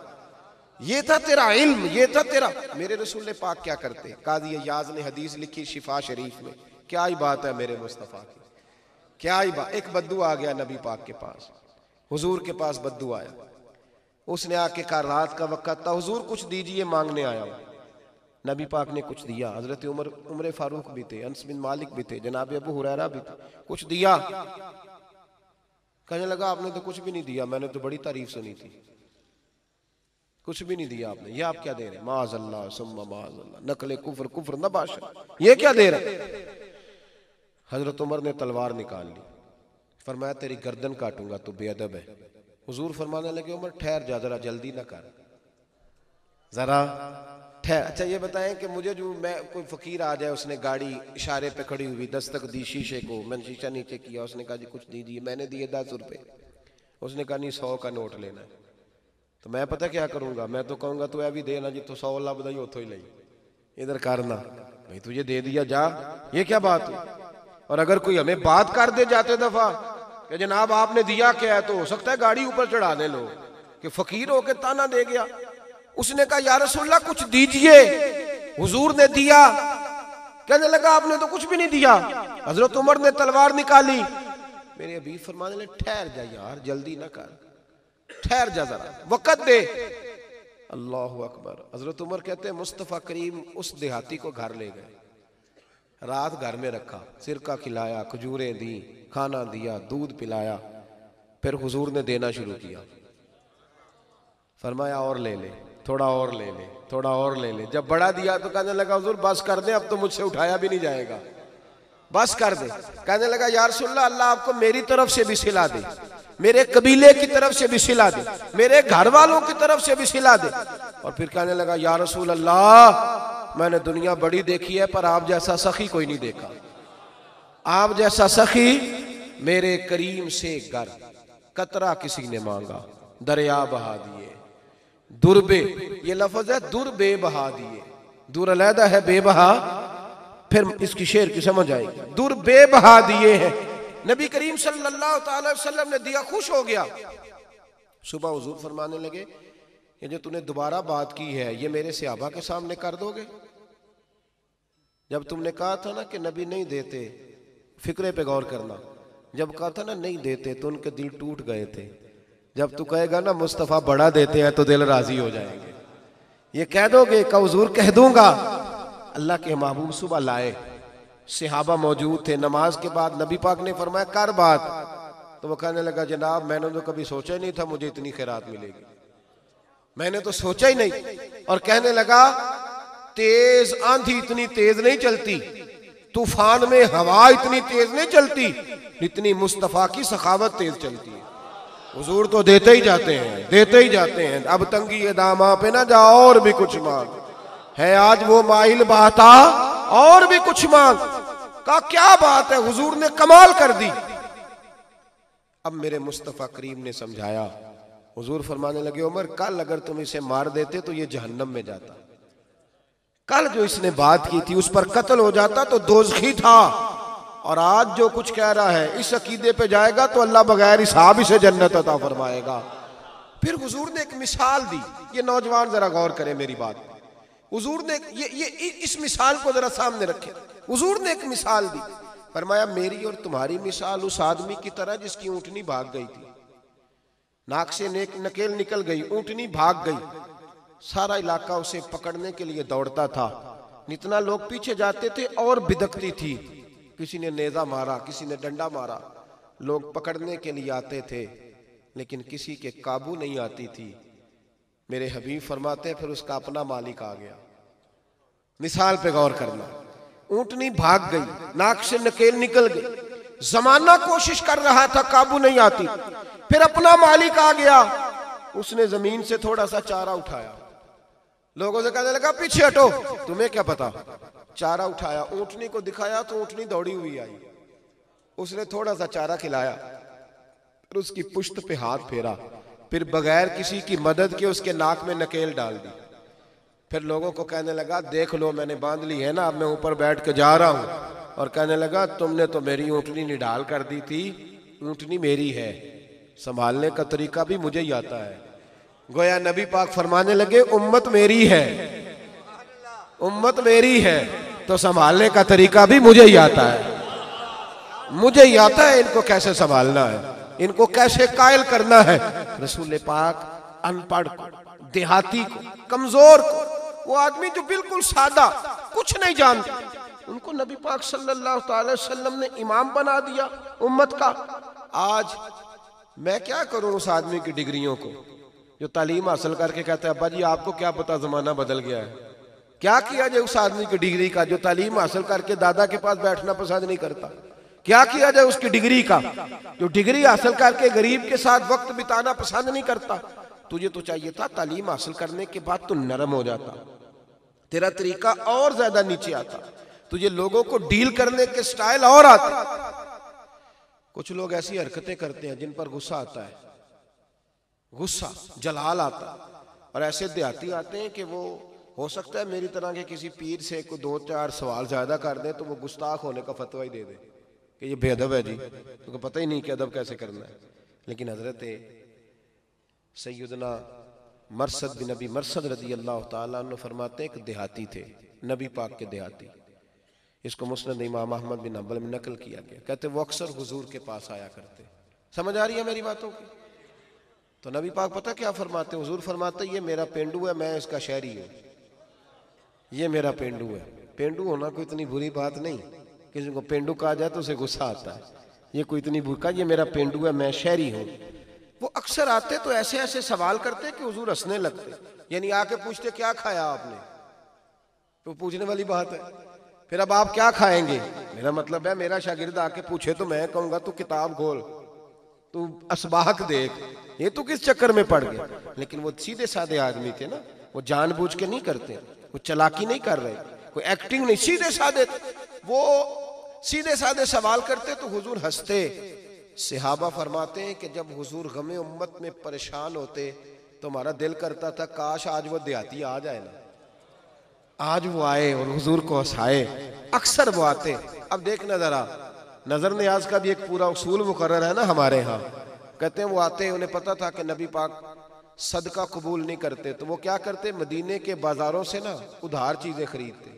ये था तेरा इल्म, ये था तेरा। मेरे रसूल पाक क्या करते? काजी अय्याज ने हदीस लिखी शिफा शरीफ में, क्या ही बात है मेरे मुस्तफा की, क्या ही बात। एक बद्दू आ गया नबी पाक के पास, हुजूर के पास बद्दू आया। उसने आके कहा, रात का वक्त था, हुजूर कुछ दीजिए, मांगने आया हूं। नबी पाक ने कुछ दिया। हजरत उमर फारूक भी थे, अनस बिन मालिक भी थे, जनाब अबू हुरैरा भी थे। कुछ दिया, कहने लगा आपने तो कुछ भी नहीं दिया, मैंने तो बड़ी तारीफ सुनी थी, कुछ भी नहीं दिया आपने, ये आप क्या दे रहे? माअज़ल्लाह सुम्मा माअज़ल्लाह, नकले कुफ्र कुफ्र नबाशा, ये क्या दे रहे? हजरत उमर ने तलवार निकाल ली, फरमाया तेरी गर्दन काटूंगा, तू बेअदब है। हुजूर फरमाने लगे, उमर ठहर जा, जरा जल्दी ना कर, जरा अच्छा ये बताएं कि मुझे जो मैं कोई फकीर आ जाए, उसने गाड़ी इशारे पे खड़ी हुई दस्तक दी शीशे को, मैंने शीशा नीचे किया, उसने कहा जी कुछ दीजिए, मैंने दिए 10 रुपए, उसने कहा नहीं 100 का नोट लेना है, तो मैं पता क्या करूंगा, मैं तो कहूंगा तू अभी देना जी, तो 100 ला बधाई उतो ही ली, इधर करना भाई तुझे दे दिया जा, ये क्या बात हुई। और अगर कोई हमें बात कर दे जाते दफा कि जनाब आपने दिया क्या है, तो हो सकता है गाड़ी ऊपर चढ़ा दे लोग कि फकीर होके ताना दे गया। उसने कहा या रसूलल्लाह कुछ दीजिए, हुजूर ने दिया, कहने लगा आपने तो कुछ भी नहीं दिया। हजरत उमर ने तलवार निकाली, मेरे अभी फरमाने लगे ठहर जा यार, जल्दी ना कर, ठहर जा जरा, वक्त दे। अल्लाह अकबर। हजरत उमर कहते हैं मुस्तफ़ा करीम उस देहाती को घर ले गए, रात घर में रखा, सिरका खिलाया, खजूरें दी, खाना दिया, दूध पिलाया, फिर हुजूर ने देना शुरू किया। फरमाया और ले ले, थोड़ा और ले ले, थोड़ा और ले ले। जब बड़ा दिया तो कहने लगा हुजूर बस कर दे, अब तो मुझसे उठाया भी नहीं जाएगा, बस कर दे। कहने लगा या रसूलल्लाह अल्लाह आपको मेरी तरफ से भी सिला दे, मेरे कबीले की तरफ से भी सिला दे, मेरे घर वालों की तरफ से भी सिला दे। और फिर कहने लगा या रसूल अल्लाह मैंने दुनिया बड़ी देखी है पर आप जैसा सखी कोई नहीं देखा, आप जैसा सखी मेरे करीम से गर कतरा किसी ने मांगा, दरिया बहा दिए, दुर्बे, ये लफ्ज है दुर्बे बहा दिए, दूर अलहदा है बेबहा, फिर इसकी शेर की समझ आएगी, दुर्बे बहा दिए हैं। नबी करीम सल्लल्लाहु अलैहि वसल्लम ने दिया, खुश हो गया। सुबह हुजूर फरमाने लगे ये जो तूने दोबारा बात की है ये मेरे सहाबा के सामने कर दोगे? जब तुमने कहा था ना कि नबी नहीं देते, फिक्रे पे गौर करना, जब कहा था ना नहीं देते तो उनके दिल टूट गए थे, जब तू कहेगा ना मुस्तफ़ा बड़ा देते हैं तो दिल राजी हो जाएंगे, ये कह दोगे? का हुजूर कह दूंगा। अल्लाह के महबूब सुबह लाए, सहाबा मौजूद थे, नमाज के बाद नबी पाक ने फरमाया कर बात, तो वो कहने लगा जनाब मैंने तो कभी सोचा ही नहीं था मुझे इतनी खैरात मिलेगी, मैंने तो सोचा ही नहीं। और कहने लगा तेज आंधी इतनी तेज नहीं चलती, तूफान में हवा इतनी तेज नहीं चलती, इतनी मुस्तफ़ा की सखावत तेज चलती है। हुजूर तो देते ही जाते हैं, देते ही जाते हैं, अब तंगी ये दामा पे ना जा और भी कुछ मांग है, आज वो माइल बहता और भी कुछ मांग। का क्या बात है, हुजूर ने कमाल कर दी। अब मेरे मुस्तफ़ा करीम ने समझाया, हुजूर फरमाने लगे उमर कल अगर तुम इसे मार देते तो ये जहन्नम में जाता, कल जो इसने बात की थी उस पर कत्ल हो जाता तो दोज़खी था, और आज जो कुछ कह रहा है इस अकीदे पे जाएगा तो अल्लाह बगैर हिसाब इसे जन्नत अता फरमाएगा। फिर हुजूर ने एक मिसाल दी, ये नौजवान जरा गौर करें मेरी बात, हुजूर ने ये इस मिसाल को जरा सामने रखें। हुजूर ने एक मिसाल दी, फरमाया मेरी और तुम्हारी मिसाल उस आदमी की तरह जिसकी ऊँटनी भाग गई थी, नाक से नकेल निकल गई, ऊँटनी भाग गई, सारा इलाका उसे पकड़ने के लिए दौड़ता था, इतना लोग पीछे जाते थे और बिदकती थी, किसी ने नेजा मारा, किसी ने डंडा मारा, लोग पकड़ने के लिए आते थे लेकिन किसी के काबू नहीं आती थी। मेरे हबीब फरमाते फिर उसका अपना मालिक आ गया। मिसाल पे गौर करना, ऊँटनी भाग गई, नाक से नकेल निकल गई, जमाना कोशिश कर रहा था, काबू नहीं आती, फिर अपना मालिक आ गया, उसने जमीन से थोड़ा सा चारा उठाया, लोगों से कहने लगा पीछे हटो, तुम्हें क्या पता, चारा उठाया, ऊँटनी को दिखाया तो ऊँटनी दौड़ी हुई आई, उसने थोड़ा सा चारा खिलाया, फिर उसकी पुश्त पे हाथ फेरा, फिर बगैर किसी की मदद के उसके नाक में नकेल डाल दी, फिर लोगों को कहने लगा देख लो मैंने बांध ली है ना, अब मैं ऊपर बैठ के जा रहा हूं। और कहने लगा तुमने तो मेरी ऊँटनी निडाल कर दी थी, ऊँटनी मेरी है, संभालने का तरीका भी मुझे ही आता है। गोया नबी पाक फरमाने लगे उम्मत मेरी है, उम्मत मेरी है तो संभालने का तरीका भी मुझे ही आता है, मुझे ही आता है इनको कैसे संभालना है, इनको कैसे कायल करना है। रसूल पाक अनपढ़ को, देहाती को, कमजोर को, वो आदमी जो बिल्कुल सादा कुछ नहीं जानता, उनको नबी पाक सल्लल्लाहु अलैहि वसल्लम ने इमाम बना दिया उम्मत का। आज मैं क्या करूं उस आदमी की डिग्रियों को जो तालीम हासिल करके कहता है अब्बा जी आपको क्या पता जमाना बदल गया है। क्या किया जाए उस आदमी की डिग्री का जो तालीम हासिल करके दादा के पास बैठना पसंद नहीं करता? क्या किया जाए उसकी डिग्री का जो डिग्री हासिल करके गरीब के साथ वक्त बिताना पसंद नहीं करता? तुझे तो चाहिए था तालीम हासिल करने के बाद तो नरम हो जाता, तेरा तरीका और ज्यादा नीचे आता, तुझे लोगों को डील करने के स्टाइल और आते। कुछ लोग ऐसी हरकतें करते हैं जिन पर गुस्सा आता है, गुस्सा जलाल आता है। और ऐसे देहाती आते हैं कि वो हो सकता है मेरी तरह के किसी पीर से कोई 2-4 सवाल ज्यादा कर दे तो वो गुस्ताख होने का फतवा ही दे दे कि ये बेअदब है जी, तो पता ही नहीं कि अदब कैसे करना है। लेकिन हजरत सैयदना मरसद बिन नबी मरसद रदी अल्लाह ताला अन्हु फरमाते हैं कि देहाती थे, नबी पाक के देहाती। इसको मुस्नद इमाम अहमद बिन हंबल में नकल किया गया। कहते वो अक्सर हुजूर के पास आया करते। समझ आ रही है मेरी बातों की? तो नबी पाक पता क्या फरमाते, हुजूर फरमाते ये मेरा पेंडू है, मैं इसका शहरी हूँ, ये मेरा पेंडू है। पेंडू होना कोई इतनी बुरी बात नहीं, किसी को पेंडू कहा जाए तो उसे गुस्सा आता है, ये कोई इतनी बुरी कहा, ये मेरा पेंडू है, मैं शहरी हूँ। वो अक्सर आते तो ऐसे ऐसे सवाल करते कि हुजूर हंसने लगते, यानी आके पूछते क्या खाया आपने, तो पूछने वाली बात है। फिर अब आप क्या खाएंगे, मेरा मतलब है मेरा शागिर्द आके पूछे तो मैं कहूंगा तू किताब खोल, तू असबाक देख, ये तू किस चक्कर में पड़ गया। लेकिन वो सीधे साधे आदमी थे ना, वो जानबूझ के नहीं करते, वो चलाकी नहीं कर रहे, कोई एक्टिंग नहीं, सीधे साधे। वो सीधे साधे सवाल करते तो हुजूर हंसते। सहाबा फरमाते हैं कि जब हुजूर गमे उम्मत में परेशान होते तो हमारा दिल करता था काश आज वो देहाती आ जाए ना, आज वो आए और हुजूर को हंसाए। अक्सर वो आते। अब देखना जरा, नजर नियाज का भी एक पूरा उसूल मुकर्रर है ना हमारे यहाँ। कहते हैं वो आते, उन्हें पता था कि नबी पाक सदका कबूल नहीं करते, तो वो क्या करते, मदीने के बाजारों से ना उधार चीजें खरीदते,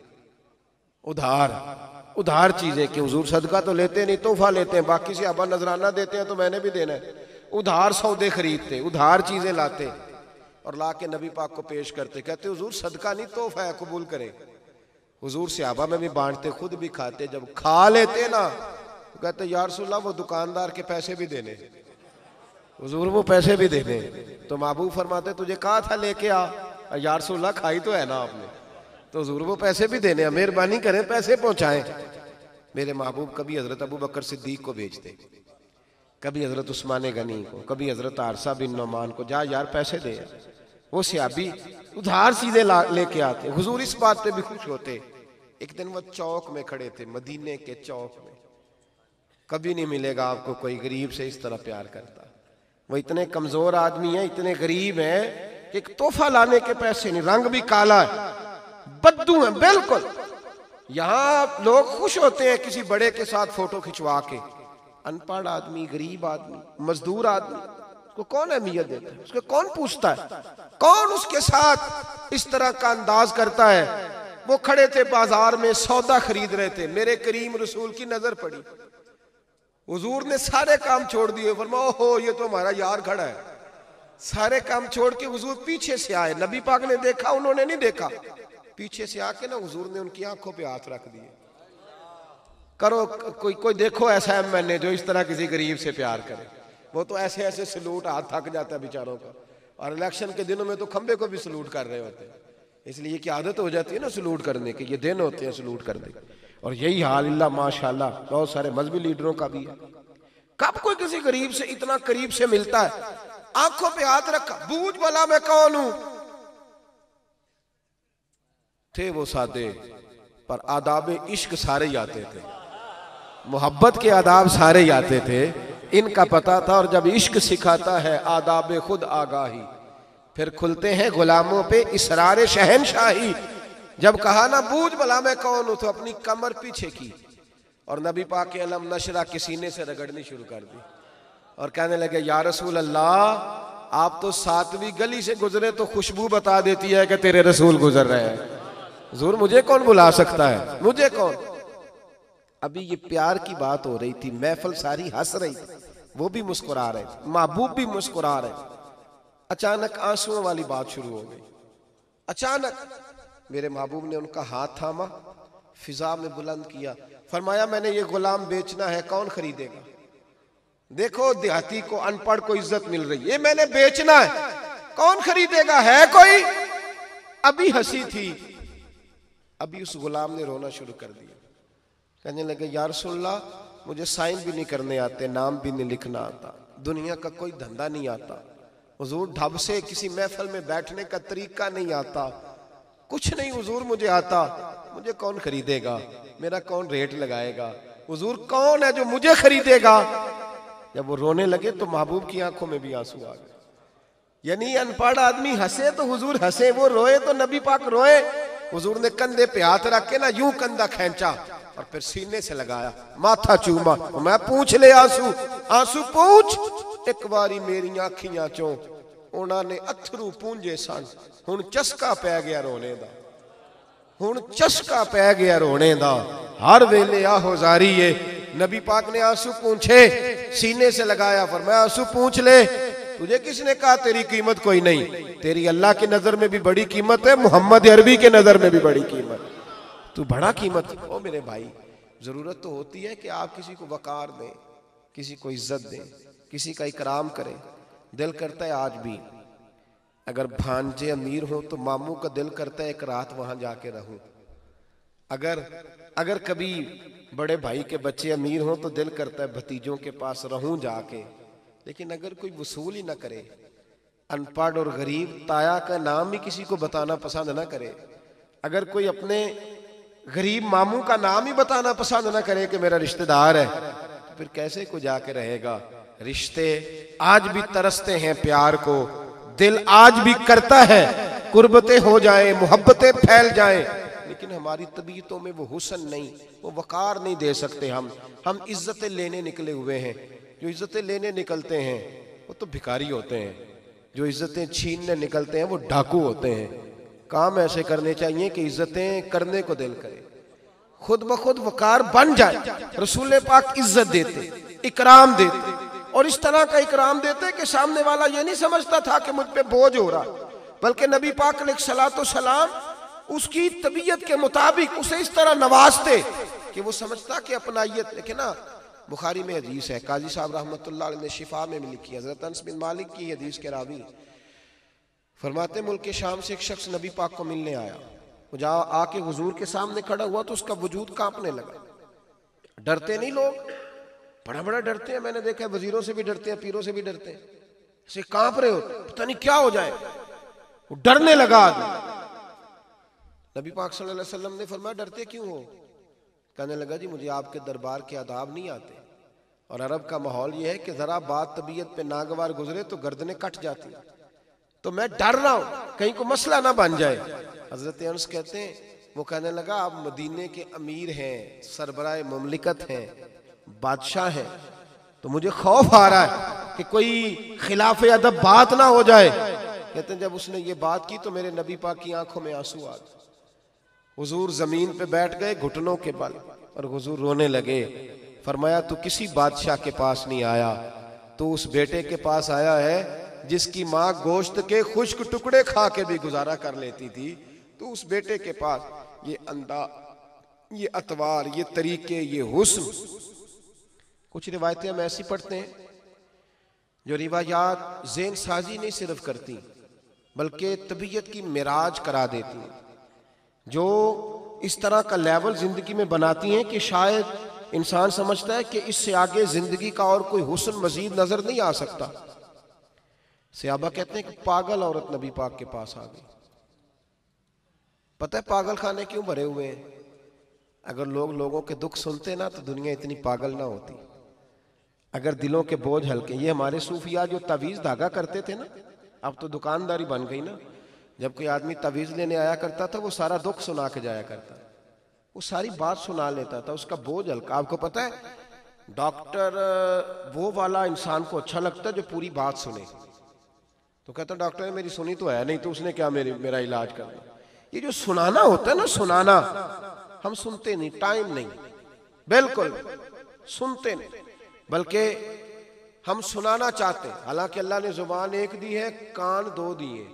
उधार चीजें, कि हुजूर सदका तो लेते नहीं, तोहफा लेते हैं, बाकी से अबा नजराना देते हैं तो मैंने भी देना है। उधार सौदे खरीदते, उधार चीजें लाते और ला के नबी पाक को पेश करते। कहते हुजूर सदका नहीं तोहफा है, कबूल करें। हुजूर सहाबा में भी बांटते, खुद भी खाते। जब खा लेते ना तो कहते या रसूलल्लाह वो दुकानदार के पैसे भी देने, हुजूर वो पैसे भी देने। तो महबूब फरमाते तुझे कहा था लेके आ, या रसूलल्लाह खाई तो है ना आपने, तो हुजूर वो पैसे भी देने, मेहरबानी करें पैसे पहुंचाएं। मेरे महबूब कभी हजरत अबू बकर सिद्दीक को भेजते, कभी हजरत उस्मान गनी को, कभी हजरत आरसा बिन नौमान को, जा यार पैसे दे। वो सहाबी उधार सीधे लेके आते। हुजूर इस बात पे भी खुश होते। एक दिन वो चौक में खड़े थे, मदीने के चौक में। कभी नहीं मिलेगा आपको कोई गरीब से इस तरह प्यार करता। वो इतने कमजोर आदमी है, इतने गरीब है कि एक तोहफा लाने के पैसे नहीं, रंग भी काला है, बद्दू है बिल्कुल। यहां लोग खुश होते हैं किसी बड़े के साथ फोटो खिंचवा के। अनपढ़ आदमी, गरीब आदमी, मजदूर आदमी, उसको कौन अहमियत देता है, उसको कौन पूछता है, कौन उसके साथ इस तरह का अंदाज करता है। वो खड़े थे बाजार में, सौदा खरीद रहे थे, मेरे करीम रसूल की नजर पड़ी। हुजूर ने सारे काम छोड़ दिए, फरमाया ओहो ये तो हमारा यार खड़ा है। सारे काम छोड़ के हुजूर पीछे से आए। नबी पाक ने देखा, उन्होंने नहीं देखा। पीछे से आके ना हुजूर ने उनकी आंखों पे हाथ रख दिए। करो कोई देखो ऐसा है मैंने जो इस तरह किसी गरीब से प्यार करे। वो तो ऐसे ऐसे सलूट, हाथ थक जाता है बेचारों का। और इलेक्शन के दिनों में तो खंबे को भी सलूट कर रहे होते हैं, इसलिए की आदत हो जाती है ना सलूट करने की, ये दिन होते हैं सलूट करने के। और यही हाल अल्लाह माशाल्लाह बहुत सारे मजहबी लीडरों का भी है। कब कोई किसी गरीब से इतना करीब से मिलता है, आंखों पे हाथ रखा, बूझ भला मैं कौन हूं। थे वो सादे, पर आदाब इश्क सारे ही आते थे, मोहब्बत के आदाब सारे ही आते थे, इनका पता था। और जब इश्क सिखाता है आदाब खुद आगाही, फिर खुलते हैं गुलामों पे इसरार शहनशाही। जब कहा ना बूझ भला मैं कौन हूं, तो अपनी कमर पीछे की और नबी पाक के अलम नशरा के सीने से रगड़नी शुरू कर दी और कहने लगे या रसूल अल्लाह, आप तो 7वीं गली से गुजरे तो खुशबू बता देती है कि तेरे रसूल गुजर रहे हैं। हुजूर मुझे कौन बुला सकता है, मुझे कौन। अभी ये प्यार की बात हो रही थी, महफिल सारी हंस रही थी, वो भी मुस्कुरा रहे, महबूब भी मुस्कुरा रहे। अचानक आंसुओं वाली बात शुरू हो गई। अचानक मेरे महबूब ने उनका हाथ थामा, फिजा में बुलंद किया, फरमाया मैंने ये गुलाम बेचना है, कौन खरीदेगा। देखो देहाती को, अनपढ़ को इज्जत मिल रही है, ये मैंने बेचना है, कौन खरीदेगा, है कोई। अभी हंसी थी, अभी उस गुलाम ने रोना शुरू कर दिया। कहने लगे या रसूलल्लाह मुझे साइन भी नहीं करने आते, नाम भी नहीं लिखना आता, दुनिया का कोई धंधा नहीं आता, हुजूर ढब से किसी महफिल में बैठने का तरीका नहीं आता, कुछ नहीं हुजूर मुझे आता, मुझे कौन खरीदेगा, मेरा कौन रेट लगाएगा, हुजूर कौन है जो मुझे खरीदेगा। जब वो रोने लगे तो महबूब की आंखों में भी आंसू आ गए। यानी अनपढ़ आदमी हंसे तो हुजूर हंसे, वो रोए तो नबी पाक रोए। हुजूर ने कंधे पे हाथ रख के ना यूं कंधा खींचा और फिर सीने से लगाया, माथा चूमा, मैं पूछ ले आंसू, आंसू पूछ। एक बारी मेरी आखियां चों उन्होंने अथरू पूंजे सन, हुण चस्का पै गया रोने दा, हुण चस्का पै गया रोने दा। हर वेले आहो जारी है। नबी पाक ने आंसू पूछे, सीने से लगाया, फरमाया आंसू पूछ ले, तुझे किसने कहा तेरी कीमत कोई नहीं, तेरी अल्लाह की नजर में भी बड़ी कीमत है, मोहम्मद अरबी के नजर में भी बड़ी कीमत, तू बड़ा कीमत। ओ मेरे भाई, जरूरत तो होती है कि आप किसी को वकार दें, किसी को इज्जत दें, किसी का इकराम करें। दिल करता है आज भी अगर भांजे अमीर हो तो मामू का दिल करता है एक रात वहां जाके रहूं। अगर कभी बड़े भाई के बच्चे अमीर हो तो दिल करता है भतीजों के पास रहूं जाके। लेकिन अगर कोई वसूल ही ना करे, अनपढ़ और गरीब, ताया का नाम ही किसी को बताना पसंद ना करे, अगर कोई अपने गरीब मामू का नाम ही बताना पसंद ना करे कि मेरा रिश्तेदार है, तो फिर कैसे को जाके रहेगा। रिश्ते आज भी तरसते हैं प्यार को, दिल आज भी करता है कुर्बतें हो जाए, मोहब्बतें फैल जाएं, लेकिन हमारी तबीयतों में वो हुस्न नहीं, वो वकार नहीं दे सकते। हम इज्जतें लेने निकले हुए हैं। जो इज्जतें लेने निकलते हैं वो तो भिखारी होते हैं, जो इज्जतें छीनने निकलते हैं वो डाकू होते हैं। काम ऐसे करने चाहिए कि इज्जतें करने को दिल करे, खुद ब खुद वकार बन जाए। रसूल पाक इज्जत देते, इकराम देते, और इस तरह का इकराम देते कि सामने वाला ये नहीं समझता था कि मुझ पे बोझ हो रहा, बल्कि नबी पाक अलैहिस्सलातु सलाम उसकी तबीयत के मुताबिक उसे इस तरह नवाजते कि वो समझता कि अपनाइयत। लेकिन ना बुखारी में हदीस है, काजी साहब रहमतुल्लाह अलैह ने शिफा में लिखी है, हज़रत अनस बिन मालिक की हदीस के रावी फरमाते, मुल्क के शाम से एक शख्स नबी पाक को मिलने आया, वो जा आके हुजूर के सामने खड़ा हुआ तो उसका वजूद कांपने लगा। डरते नहीं लोग, बड़ा बड़ा डरते हैं, मैंने देखा है वजीरों से भी डरते हैं, पीरों से भी डरते हैं, ऐसे कांप रहे हो, पता नहीं क्या हो जाए, वो डरने लगा आदमी। नबी पाक सल्लल्लाहु अलैहि वसल्लम ने फरमाया डरते क्यों हो? कहने लगा जी मुझे आपके दरबार के आदाब नहीं आते, और अरब का माहौल ये है कि जरा बात तबीयत पे नागवार गुजरे तो गर्दनें कट जाती हैं, तो मैं डर रहा हूं कहीं को मसला ना बन जाए। हजरत अनस कहते हैं, वो कहने लगा आप मदीने के अमीर हैं, सरबराह मुमलिकत हैं, बादशाह हैं, तो मुझे खौफ आ रहा है कि कोई खिलाफ अदब बात ना हो जाए। कहते हैं जब उसने ये बात की तो मेरे नबी पाक की आंखों में आंसू आ गए। हुजूर जमीन पे बैठ गए घुटनों के बल, और हुजूर रोने लगे। फरमाया तू किसी बादशाह के पास नहीं आया, तो उस बेटे के पास आया है जिसकी माँ गोश्त के खुश्क टुकड़े खा के भी गुजारा कर लेती थी। तो उस बेटे के पास ये अंदा, ये अतवार, ये तरीके, ये हुस्न। कुछ रिवायतें हम ऐसी पढ़ते हैं जो रिवायात ज़ेन साजी नहीं सिर्फ करती बल्कि तबीयत की मिराज करा देती हैं, जो इस तरह का लेवल जिंदगी में बनाती हैं कि शायद इंसान समझता है कि इससे आगे जिंदगी का और कोई हुस्न मजीद नजर नहीं आ सकता। सहाबा कहते हैं कि पागल औरत नबी पाक के पास आ गई। पता है पागल खाने क्यों भरे हुए हैं? अगर लोग लोगों के दुख सुनते ना तो दुनिया इतनी पागल ना होती। अगर दिलों के बोझ हल्के, ये हमारे सूफिया जो तवीज़ धागा करते थे ना, अब तो दुकानदारी बन गई ना। जब कोई आदमी तवीज़ लेने आया करता था वो सारा दुख सुना के जाया करता, वो सारी बात सुना लेता था, उसका बोझ हल्का। आपको पता है डॉक्टर वो वाला इंसान को अच्छा लगता है जो पूरी बात सुने। तो कहता डॉक्टर ने मेरी सुनी तो है नहीं, तो उसने क्या मेरा इलाज करना। ये जो सुनाना होता है ना, सुनाना, हम सुनते नहीं, टाइम नहीं, बिल्कुल सुनते नहीं, बल्कि हम सुनाना चाहते हैं। हालांकि अल्लाह ने जुबान एक दी है, कान दो दिए।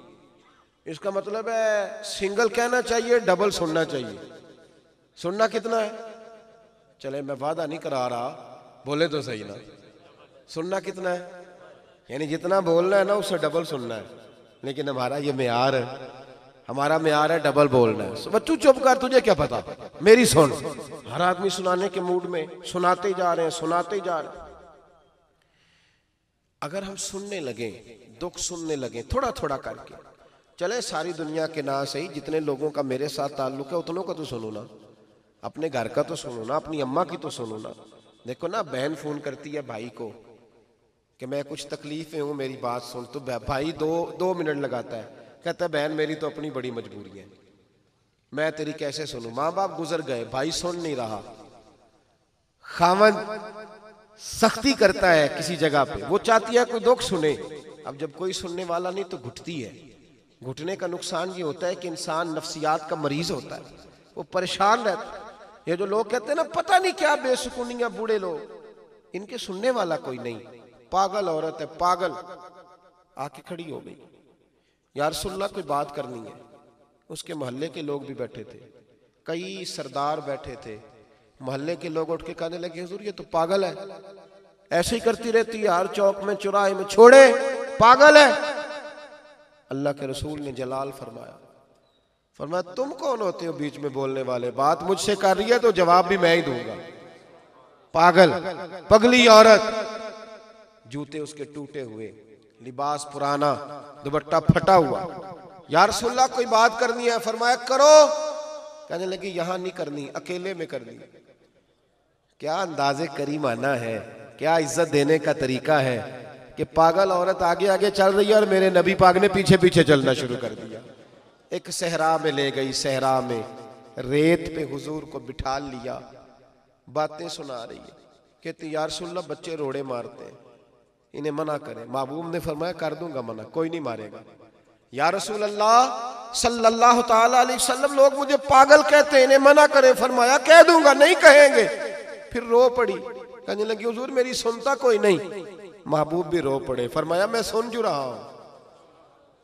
इसका मतलब है सिंगल कहना चाहिए, डबल सुनना चाहिए। सुनना कितना है? चले मैं वादा नहीं करा रहा, बोले तो सही ना। सुनना कितना है? यानी जितना बोलना है ना उससे डबल सुनना है। लेकिन हमारा ये मेयार है, हमारा मेयार है डबल बोलना है। बच्चू चुप कर, तुझे क्या पता, मेरी सुन। हर आदमी सुनाने के मूड में सुनाते ही जा रहे हैं, सुनाते ही जा रहे हैं। अगर हम सुनने लगे, दुख सुनने लगे थोड़ा थोड़ा करके, चले सारी दुनिया के ना सही, जितने लोगों का मेरे साथ ताल्लुक है उतनों का तो सुनो ना, अपने घर का तो सुनो ना, अपनी अम्मा की तो सुनो ना। देखो ना, बहन फोन करती है भाई को कि मैं कुछ तकलीफ में हूं, मेरी बात सुन, तो भाई दो मिनट लगाता है, कहता है बहन मेरी तो अपनी बड़ी मजबूरी है, मैं तेरी कैसे सुनूं। माँ बाप गुजर गए, भाई सुन नहीं रहा, खामन सख्ती करता है किसी जगह पे, वो चाहती है कोई दुख सुने। अब जब कोई सुनने वाला नहीं तो घुटती है। घुटने का नुकसान ये होता है कि इंसान नफ्सियात का मरीज होता है, वो परेशान रहता है। ये जो लोग कहते हैं ना पता नहीं क्या बेसुकूनियां, बूढ़े लोग, इनके सुनने वाला कोई नहीं। पागल औरत है, पागल आके खड़ी हो गई, या रसूलुल्लाह कोई बात करनी है। उसके मोहल्ले के लोग भी बैठे थे, कई सरदार बैठे थे। मोहल्ले के लोग उठ के कहने लगे हुजूर ये तो पागल है, ऐसे ही करती रहती है, हर चौक में चौराहे में, छोड़े, पागल है। अल्लाह के रसूल ने जलाल फरमाया तुम कौन होते हो बीच में बोलने वाले, बात मुझसे कर रही है तो जवाब भी मैं ही दूंगा। पागल, पगली औरत, जूते उसके टूटे हुए, लिबास पुराना, दुपट्टा फटा हुआ। या रसूलल्लाह कोई बात करनी है, फरमाया करो। कहने लगी यहां नहीं करनी, अकेले में करनी। क्या अंदाजे करीमाना है, क्या इज्जत देने का तरीका है कि पागल औरत आगे आगे चल रही है और मेरे नबी पाक ने पीछे पीछे चलना शुरू कर दिया। एक सहरा में ले गई, सहरा में रेत पे हुजूर को बिठा लिया, बातें सुना रही है, कहती या रसूलल्लाह बच्चे रोड़े मारते हैं, इन्हें मना करें। महबूब ने फरमाया कर दूंगा मना, कोई नहीं मारेगा। या रसूल अल्लाह सल्लल्लाहु ताला अलैहि वसल्लम लोग मुझे पागल कहते हैं, इन्हें मना करें। फरमाया कह दूंगा, नहीं कहेंगे। फिर रो पड़ी, कहने लगी हुजूर मेरी सुनता कोई नहीं। महबूब भी रो पड़े, फरमाया मैं सुन जो रहा हूं,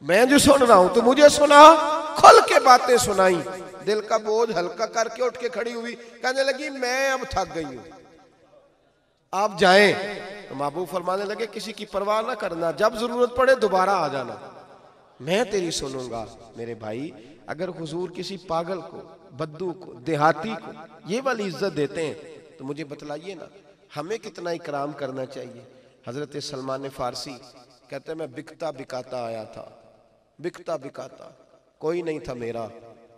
मैं जो सुन रहा हूं तो मुझे सुना। खुल के बातें सुनाई, दिल का बोझ हल्का करके उठ के खड़ी हुई, कहने लगी मैं अब थक गई हूं, आप जाएं। तो महबूब फरमाने लगे किसी की परवाह ना करना, जब जरूरत पड़े दोबारा आ जाना, मैं तेरी सुनूंगा। मेरे भाई, अगर हुजूर किसी पागल को, बद्दू को, देहाती को ये वाली इज्जत देते हैं तो मुझे बतलाइए ना हमें कितना इकराम करना चाहिए। हजरत सलमान फारसी कहते हैं मैं बिकता बिकाता आया था, बिकता बिकाता, कोई नहीं था मेरा।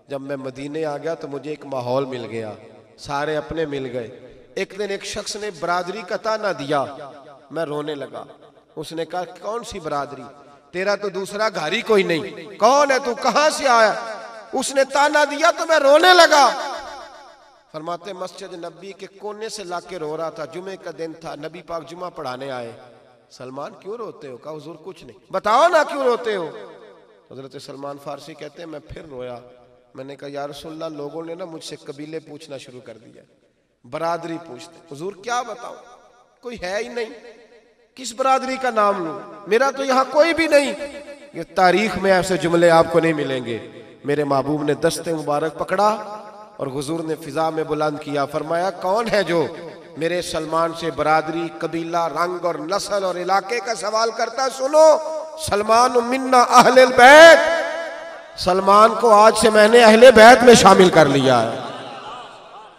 जब मैं मदीने आ गया तो मुझे एक माहौल मिल गया, सारे अपने मिल गए। एक दिन एक शख्स ने बरादरी का ताना दिया, मैं रोने लगा। उसने कहा कौन सी बरादरी, तेरा तो दूसरा घर ही कोई नहीं, कौन है तू, कहां से आया। उसने ताना दिया तो मैं रोने लगा। फरमाते मस्जिद नबी के कोने से लाके रो रहा था, जुमे का दिन था, नबी पाक जुमा पढ़ाने आए। सलमान क्यों रोते हो, कहा हुजूर कुछ नहीं। बताओ ना क्यों रोते हो। हजरत सलमान फारसी कहते हैं मैं फिर रोया। मैंने कहा या रसूलल्लाह लोगों ने ना मुझसे कबीले पूछना शुरू कर दिया, बरादरी पूछते, हुजूर क्या बताऊं, कोई है ही नहीं, किस बरादरी का नाम लूं, मेरा तो यहाँ कोई भी नहीं। ये तारीख में ऐसे जुमले आपको नहीं मिलेंगे। मेरे महबूब ने दस्ते मुबारक पकड़ा और हुजूर ने फिजा में बुलंद किया, फरमाया कौन है जो मेरे सलमान से बरादरी, कबीला, रंग और नस्ल और इलाके का सवाल करता। सुनो, सलमान मिन्ना अहले बैत, सलमान को आज से मैंने अहले बैत में शामिल कर लिया है।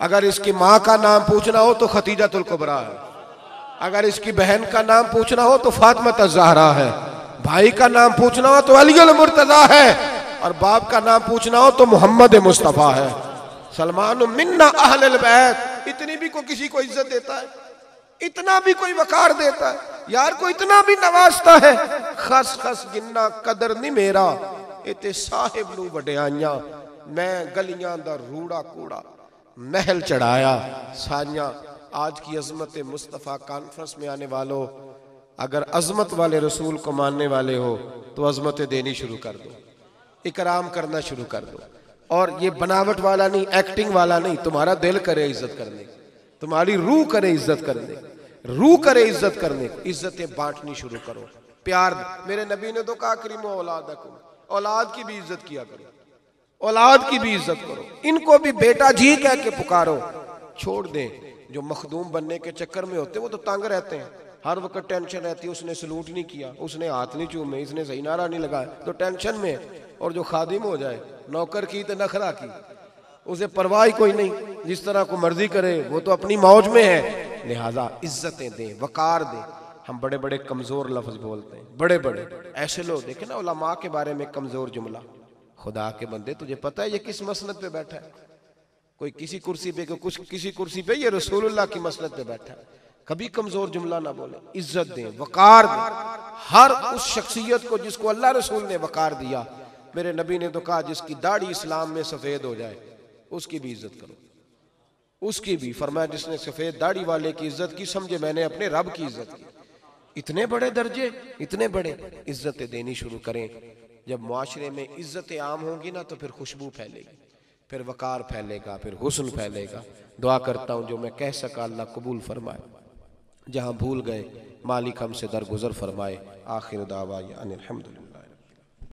अगर इसकी माँ का नाम पूछना हो तो खतीजतुल कुबरा है, अगर इसकी बहन का नाम पूछना हो तो फातिमा ज़हरा है, भाई का नाम पूछना हो तो अलीउल मुर्तज़ा है, और बाप का नाम पूछना हो तो मोहम्मद मुस्तफ़ा है। सलमान मिन्ना अहलुल बैत। इतनी भी कोई किसी को इज्जत देता है, इतना भी कोई वकार देता है, यार को इतना भी नवाजता है। खस खस गिन्ना कदर नहीं मेरा, इते साहिब नू वड्याइयां, मैं गलियां दा रूड़ा कूड़ा महल चढ़ाया साइयां। आज की अजमत मुस्तफ़ा कॉन्फ्रेंस में आने वालों, अगर अजमत वाले रसूल को मानने वाले हो तो अजमतें देनी शुरू कर दो, इकराम करना शुरू कर दो। और ये बनावट वाला नहीं, एक्टिंग वाला नहीं, तुम्हारा दिल करे इज्जत करने, तुम्हारी रूह करे इज्जत करने, रूह करे इज्जत करने, इज्जतें बांटनी शुरू करो, प्यार। मेरे नबी ने तो कहा करीमो औलादकुम, औलाद की भी इज्जत किया करो, औलाद की भी इज्जत करो, इनको भी बेटा जी कह के पुकारो। छोड़ दें जो मखदूम बनने के चक्कर में होते वो तो तंग रहते हैं, हर वक्त टेंशन रहती है, उसने सलूट नहीं किया, उसने हाथ नहीं चूमे, इसने सही नारा नहीं लगाया, तो टेंशन में है। और जो खादिम हो जाए, नौकर की तो नखरा की, उसे परवाह कोई नहीं, जिस तरह को मर्जी करे, वो तो अपनी मौज में है। लिहाजा इज्जतें दें, वकार दें। हम बड़े बड़े कमज़ोर लफ्ज़ बोलते हैं, बड़े बड़े ऐसे लोग देखे ना उलमा के बारे में कमज़ोर जुमला। खुदा के बंदे तुझे पता है ये किस मसनद पे बैठा है? कोई किसी कुर्सी पे, कुछ किसी कुर्सी पे, ये रसूलुल्लाह की मसनद पे बैठा है। कभी कमज़ोर जुमला ना बोले, इज्जत दें, वकार दें हर उस शख्सियत को जिसको अल्लाह रसूल ने वकार दिया। मेरे नबी ने तो कहा जिसकी दाढ़ी इस्लाम में सफ़ेद हो जाए उसकी भी इज्जत करो, उसकी भी। फरमाया जिसने सफ़ेद दाढ़ी वाले की इज्जत की समझे मैंने अपने रब की इज्जत की। इतने बड़े दर्जे, इतने बड़े इज्जतें देनी शुरू करें। जब मुआशरे में इज्जतें आम होंगी ना तो फिर खुशबू फैलेगी, फिर वकार फैलेगा, फिर हुस्न फैलेगा। दुआ करता हूँ जो मैं कह सका अल्लाह कबूल फरमाए, जहाँ भूल गए मालिक हमसे दरगुजर फरमाए। आखिर दावा अनिल हम्दुलिल्लाह।